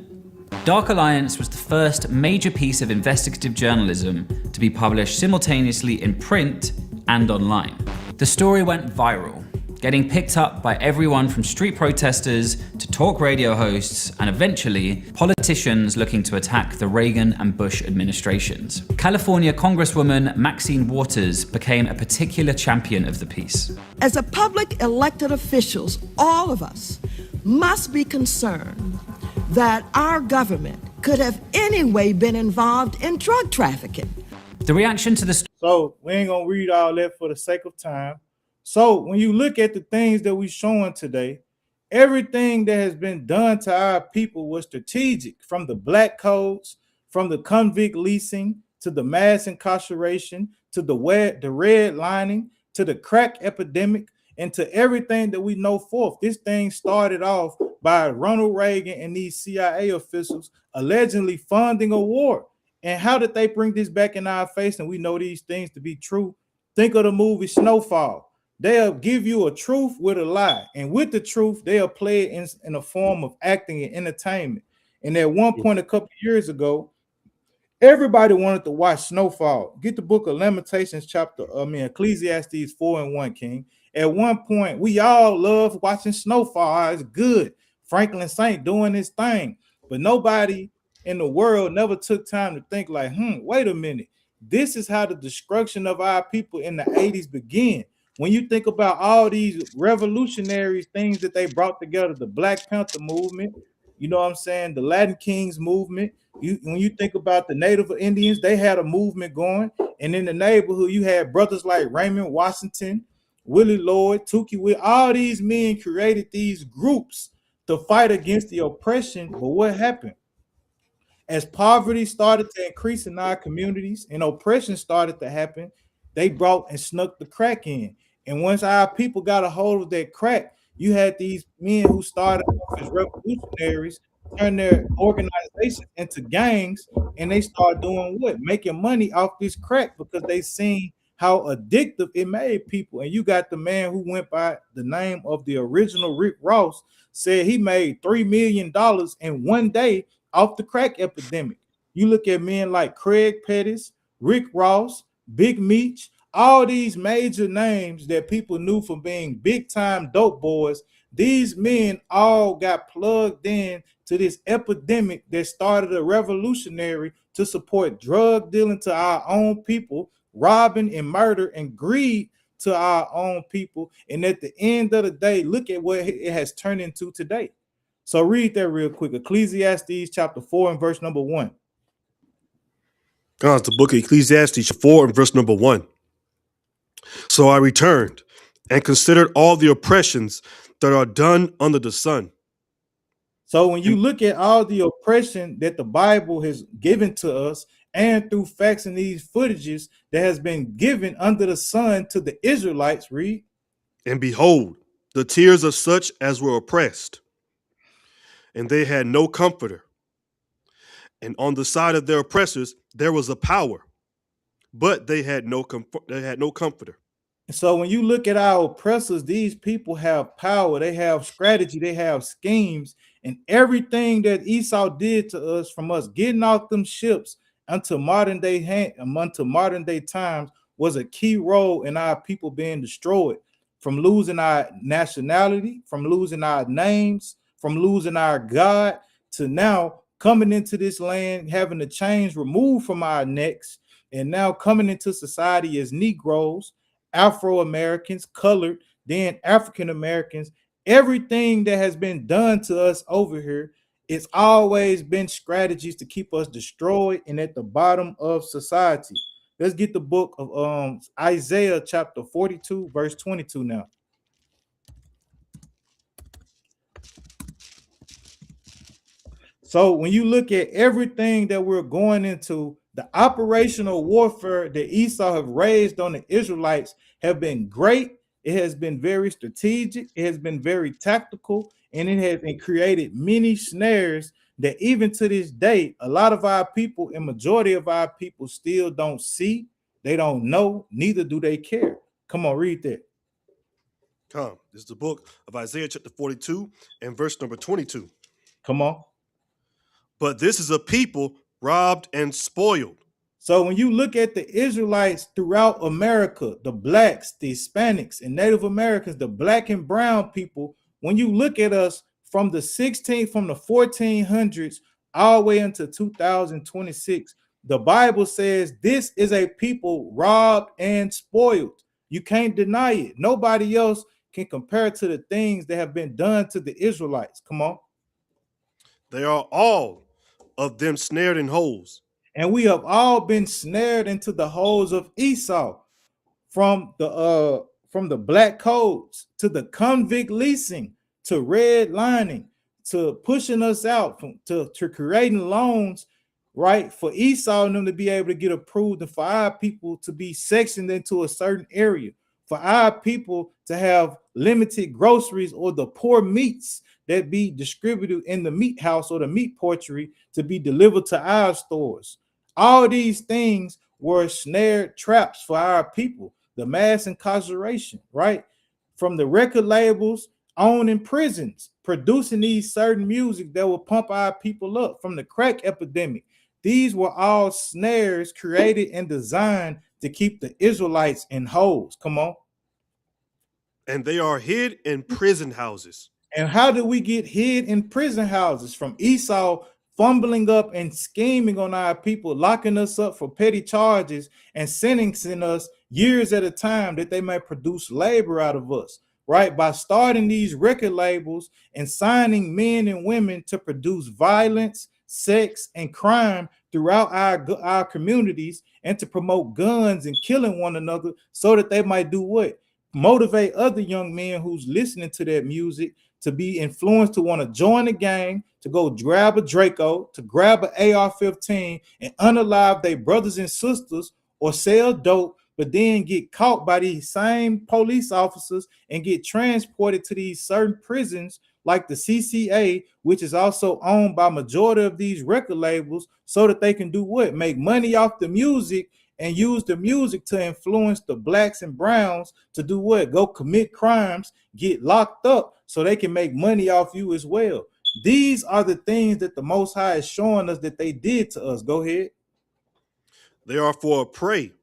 Dark Alliance was the first major piece of investigative journalism to be published simultaneously in print and online. The story went viral, getting picked up by everyone from street protesters to talk radio hosts and eventually politicians looking to attack the Reagan and Bush administrations. California Congresswoman Maxine Waters became a particular champion of the piece. As a public elected officials, all of us must be concerned that our government could have anyway been involved in drug trafficking. The reaction to the So we ain't gonna read all that for the sake of time. So when you look at the things that we showing today, everything that has been done to our people was strategic, from the black codes, from the convict leasing, to the mass incarceration, to the redlining, to the crack epidemic, and to everything that we know forth. This thing started off by Ronald Reagan and these CIA officials allegedly funding a war. And how did they bring this back in our face? And we know these things to be true. Think of the movie Snowfall. They'll give you a truth with a lie. And with the truth, they'll play it in a form of acting and entertainment. And at one point a couple of years ago, everybody wanted to watch Snowfall. Get the book of Lamentations Ecclesiastes 4:1, King. At one point, we all love watching Snowfall. It's good. Franklin Saint doing his thing. But nobody in the world never took time to think like, wait a minute. This is how the destruction of our people in the 80s began. When you think about all these revolutionary things that they brought together, the Black Panther movement, you know what I'm saying, the Latin Kings movement, when you think about the Native Indians, they had a movement going. And in the neighborhood, you had brothers like Raymond Washington, Willie Lloyd, Tukey Will. All these men created these groups to fight against the oppression. But what happened? As poverty started to increase in our communities and oppression started to happen, they brought and snuck the crack in. And once our people got a hold of that crack, you had these men who started off as revolutionaries turn their organizations into gangs, and they start doing what? Making money off this crack because they seen how addictive it made people. And you got the man who went by the name of the original Rick Ross, said he made $3 million in one day off the crack epidemic. You look at men like Craig Pettis, Rick Ross, Big Meech, all these major names that people knew from being big time dope boys. These men all got plugged in to this epidemic that started a revolutionary to support drug dealing to our own people, robbing and murder and greed to our own people. And at the end of the day, look at what it has turned into today. So read that real quick. Ecclesiastes chapter 4 and verse number 1. It's the book of Ecclesiastes 4 and verse number 1. So I returned and considered all the oppressions that are done under the sun. So when you look at all the oppression that the Bible has given to us, and through facts and these footages that has been given under the sun to the Israelites, read. And behold, the tears of such as were oppressed, and they had no comforter. And on the side of their oppressors there was a power, but they had no comforter. So when you look at our oppressors, these people have power, they have strategy, they have schemes, and everything that Esau did to us, from us getting off them ships unto modern day times, was a key role in our people being destroyed, from losing our nationality, from losing our names, from losing our God, to now coming into this land, having the chains removed from our necks, and now coming into society as Negroes, Afro-Americans, colored, then African-Americans. Everything that has been done to us over here, it's always been strategies to keep us destroyed and at the bottom of society. Let's get the book of Isaiah chapter 42 verse 22 now. So when you look at everything that we're going into, the operational warfare that Esau have raised on the Israelites have been great. It has been very strategic. It has been very tactical, and it has created many snares that even to this day, a lot of our people and majority of our people still don't see. They don't know, neither do they care. Come on, read that. Come. This is the book of Isaiah chapter 42 and verse number 22. Come on. But this is a people robbed and spoiled. So when you look at the Israelites throughout America, the blacks, the Hispanics, and Native Americans, the black and brown people, when you look at us from the 1400s all the way into 2026, the Bible says this is a people robbed and spoiled. You can't deny it. Nobody else can compare to the things that have been done to the Israelites. Come on. They are all of them snared in holes. And we have all been snared into the holes of Esau, from the black codes to the convict leasing to redlining to pushing us out to creating loans, right? For Esau and them to be able to get approved, and for our people to be sectioned into a certain area, for our people to have limited groceries or the poor meats that be distributed in the meat house or the meat porchery to be delivered to our stores. All these things were snared traps for our people. The mass incarceration, right? From the record labels on in prisons, producing these certain music that will pump our people up. From the crack epidemic, these were all snares created and designed to keep the Israelites in holes. Come on. And they are hid in prison houses. And how do we get hid in prison houses? From Esau fumbling up and scheming on our people, locking us up for petty charges and sentencing us years at a time that they may produce labor out of us, right? By starting these record labels and signing men and women to produce violence, sex, and crime throughout our communities, and to promote guns and killing one another so that they might do what? Motivate other young men who's listening to that music to be influenced to want to join the gang, to go grab a Draco, to grab an AR-15 and unalive their brothers and sisters, or sell dope, but then get caught by these same police officers and get transported to these certain prisons like the CCA, which is also owned by majority of these record labels, so that they can do what? Make money off the music and use the music to influence the blacks and browns to do what? Go commit crimes, get locked up so they can make money off you as well. These are the things that the Most High is showing us that they did to us. Go ahead. They are for a prey,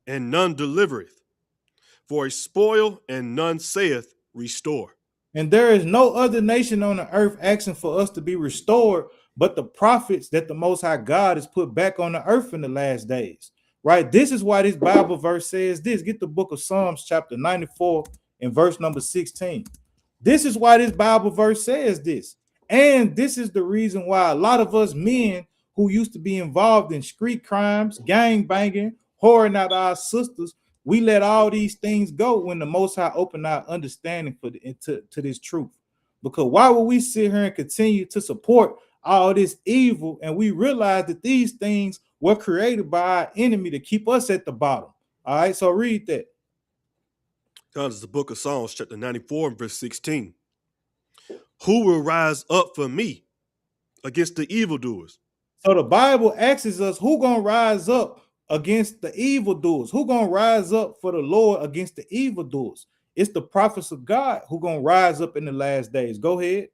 and none delivereth, for a spoil, and none saith, restore. And there is no other nation on the earth asking for us to be restored but the prophets that the Most High God has put back on the earth in the last days, right? This is why this Bible verse says this. Get the book of Psalms chapter 94 and verse number 16. This is why this Bible verse says this. And this is the reason why a lot of us men who used to be involved in street crimes, gang banging, whoring out our sisters, we let all these things go when the Most High opened our understanding to this truth. Because why would we sit here and continue to support all this evil, and we realize that these things were created by our enemy to keep us at the bottom? All right, so read that. God is the book of Psalms, chapter 94 and verse 16. Who will rise up for me against the evildoers? So the Bible asks us, who gonna rise up against the evildoers? Who gonna rise up for the Lord against the evildoers? It's the prophets of God who gonna rise up in the last days. Go ahead.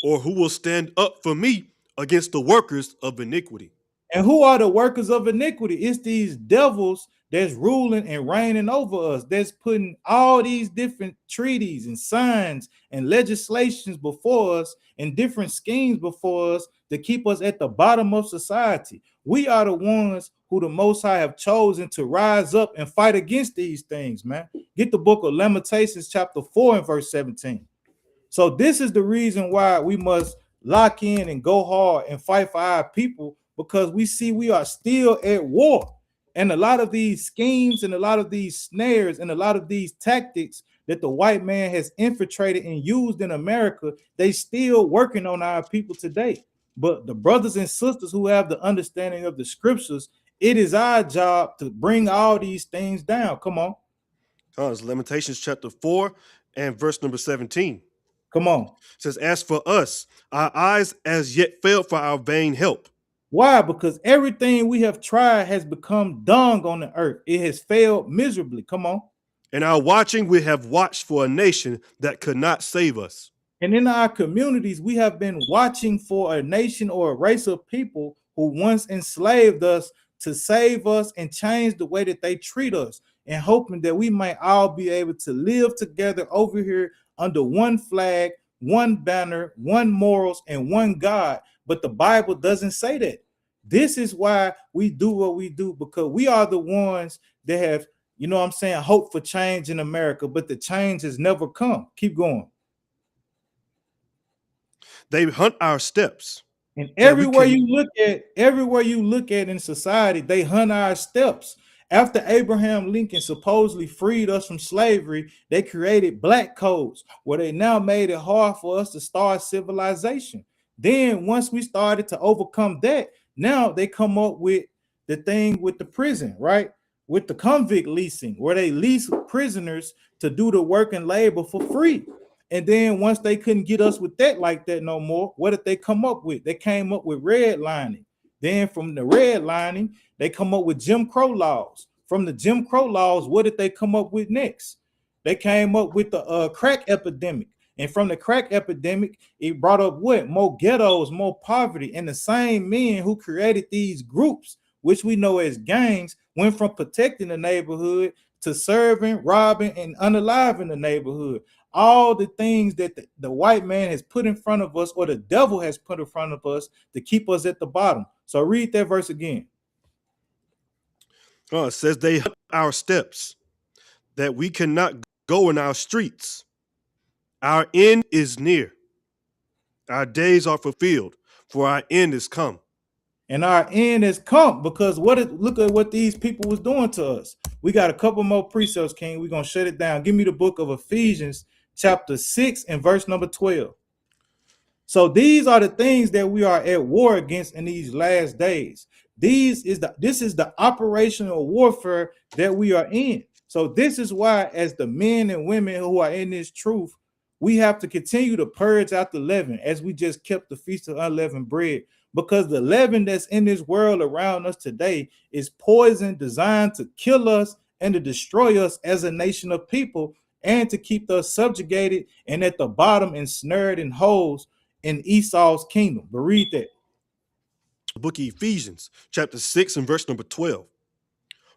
Or who will stand up for me against the workers of iniquity? And who are the workers of iniquity? It's these devils that's ruling and reigning over us, that's putting all these different treaties and signs and legislations before us and different schemes before us to keep us at the bottom of society. We are the ones who the Most High have chosen to rise up and fight against these things, man. Get the book of Lamentations chapter 4 and verse 17. So this is the reason why we must lock in and go hard and fight for our people, because we see we are still at war. And a lot of these schemes and a lot of these snares and a lot of these tactics that the white man has infiltrated and used in America, they still working on our people today. But the brothers and sisters who have the understanding of the scriptures, it is our job to bring all these things down. Come on. It's Lamentations chapter 4 and verse number 17. Come on. It says, as for us, our eyes as yet failed for our vain help. Why? Because everything we have tried has become dung on the earth. It has failed miserably. Come on. In our watching, we have watched for a nation that could not save us. And in our communities, we have been watching for a nation or a race of people who once enslaved us to save us and change the way that they treat us, and hoping that we might all be able to live together over here under one flag, one banner, one morals, and one God. But the Bible doesn't say that. This is why we do what we do, because we are the ones that have, you know what I'm saying, hope for change in America, but the change has never come. Keep going. They hunt our steps. And everywhere you look at in society, they hunt our steps. After Abraham Lincoln supposedly freed us from slavery, they created black codes where they now made it hard for us to start civilization. Then once we started to overcome that, now they come up with the thing with the prison, right? With the convict leasing, where they lease prisoners to do the work and labor for free. And then once they couldn't get us with that like that no more, what did they come up with? They came up with redlining. Then from the redlining, they come up with Jim Crow laws. From the Jim Crow laws, what did they come up with next? They came up with the crack epidemic. And from the crack epidemic, it brought up what? More ghettos, more poverty. And the same men who created these groups, which we know as gangs, went from protecting the neighborhood to serving, robbing, and unaliving the neighborhood. All the things that the white man has put in front of us, or the devil has put in front of us to keep us at the bottom. So read that verse again. It says they hunt our steps, that we cannot go in our streets. Our end is near. Our days are fulfilled, for our end is come. And our end has come, because look at what these people was doing to us. We got a couple more precepts, King. We're going to shut it down. Give me the book of Ephesians, chapter 6 and verse number 12. So these are the things that we are at war against in these last days. This is the operational warfare that we are in. So this is why, as the men and women who are in this truth, we have to continue to purge out the leaven, as we just kept the Feast of Unleavened Bread, because the leaven that's in this world around us today is poison designed to kill us and to destroy us as a nation of people, and to keep us subjugated and at the bottom, ensnared in holes in Esau's kingdom. But read that. The book of Ephesians, chapter 6 and verse number 12.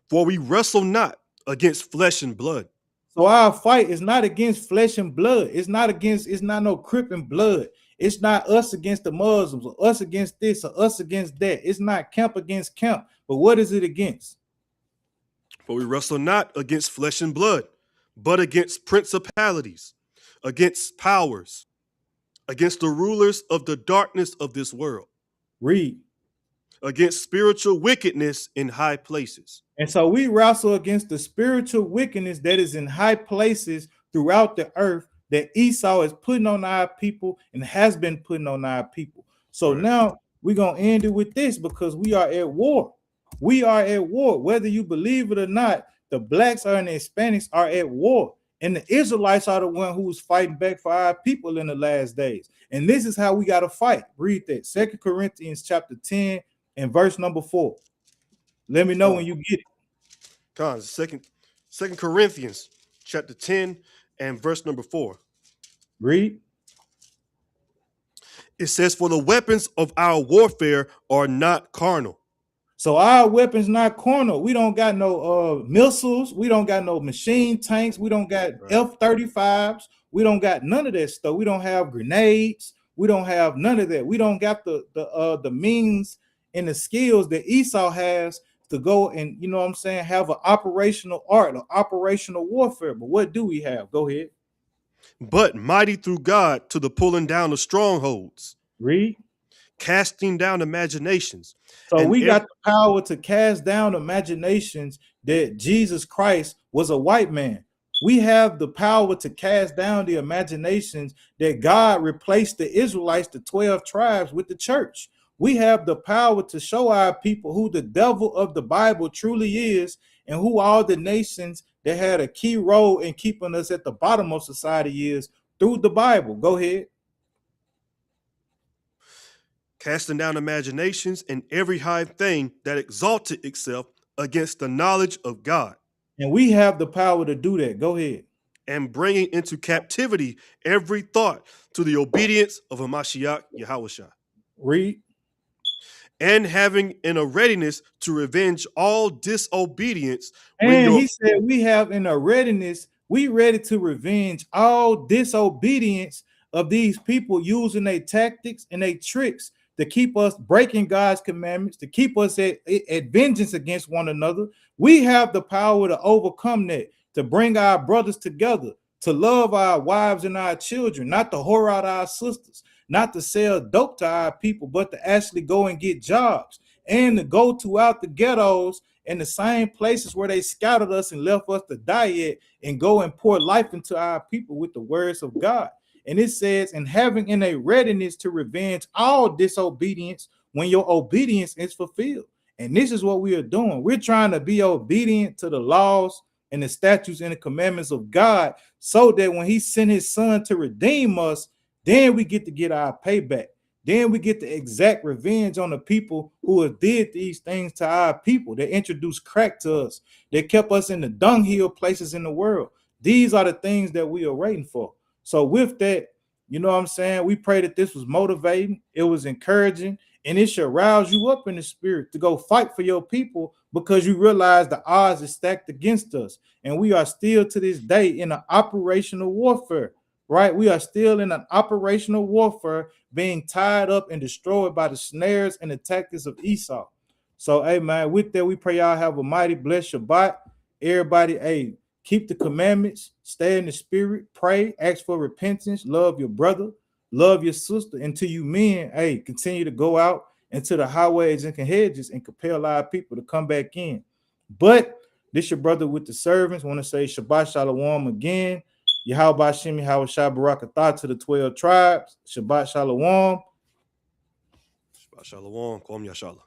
For we wrestle not against flesh and blood. So our fight is not against flesh and blood. It's not no Crip and blood. It's not us against the Muslims, or us against this, or us against that. It's not camp against camp. But what is it against? For we wrestle not against flesh and blood, but against principalities, against powers, against the rulers of the darkness of this world. Read. Against spiritual wickedness in high places. And so we wrestle against the spiritual wickedness that is in high places throughout the earth, that Esau is putting on our people and has been putting on our people. So now we're going to end it with this, because we are at war. We are at war. Whether you believe it or not, the blacks and the Hispanics are at war. And the Israelites are the one who's fighting back for our people in the last days. And this is how we got to fight. Read that. 2 Corinthians chapter 10 and verse number 4. Let me know when you get it. God, Second Corinthians chapter 10 and verse number 4. Read. It says, for the weapons of our warfare are not carnal. So our weapons not carnal. We don't got no missiles. We don't got no machine tanks. We don't got F-35s. We don't got none of that stuff. We don't have grenades. We don't have none of that. We don't got the means and the skills that Esau has to go and, you know what I'm saying, have an operational art, or operational warfare. But what do we have? Go ahead. But mighty through God to the pulling down of strongholds. Read. Casting down imaginations. So we got the power to cast down imaginations that Jesus Christ was a white man. We have the power to cast down the imaginations that God replaced the Israelites, the 12 tribes, with the church. We have the power to show our people who the devil of the Bible truly is and who all the nations that had a key role in keeping us at the bottom of society is through the Bible. Go ahead. Casting down imaginations and every high thing that exalted itself against the knowledge of God. And we have the power to do that. Go ahead. And bringing into captivity every thought to the obedience of Hamashiach Yahushua. Read. And having in a readiness to revenge all disobedience. And he said we have in a readiness, we ready to revenge all disobedience of these people using their tactics and their tricks to keep us breaking God's commandments, to keep us at vengeance against one another. We have the power to overcome that, to bring our brothers together, to love our wives and our children, not to whore out our sisters, not to sell dope to our people, but to actually go and get jobs and to go throughout the ghettos and the same places where they scattered us and left us to die at and go and pour life into our people with the words of God. And it says, and having in a readiness to revenge all disobedience when your obedience is fulfilled. And this is what we are doing. We're trying to be obedient to the laws and the statutes and the commandments of God so that when he sent his son to redeem us, then we get to get our payback. Then we get to exact revenge on the people who have did these things to our people. They introduced crack to us. They kept us in the dunghill places in the world. These are the things that we are waiting for. So with that, you know what I'm saying? We pray that this was motivating. It was encouraging. And it should rouse you up in the spirit to go fight for your people because you realize the odds are stacked against us. And we are still to this day in an operational warfare. Right? We are still in an operational warfare being tied up and destroyed by the snares and the tactics of Esau. So, hey, man, with that, we pray y'all have a mighty blessed Shabbat. Everybody, hey, keep the commandments, stay in the spirit, pray, ask for repentance, love your brother, love your sister. And to you men, hey, continue to go out into the highways and hedges and compel our people to come back in. But this your brother with the servants. Want to say Shabbat Shalom again. Yahweh Shem Yahweh Barakatah to the 12 tribes. Shabbat Shalom. Shabbat Shalom. Kwam Yashala.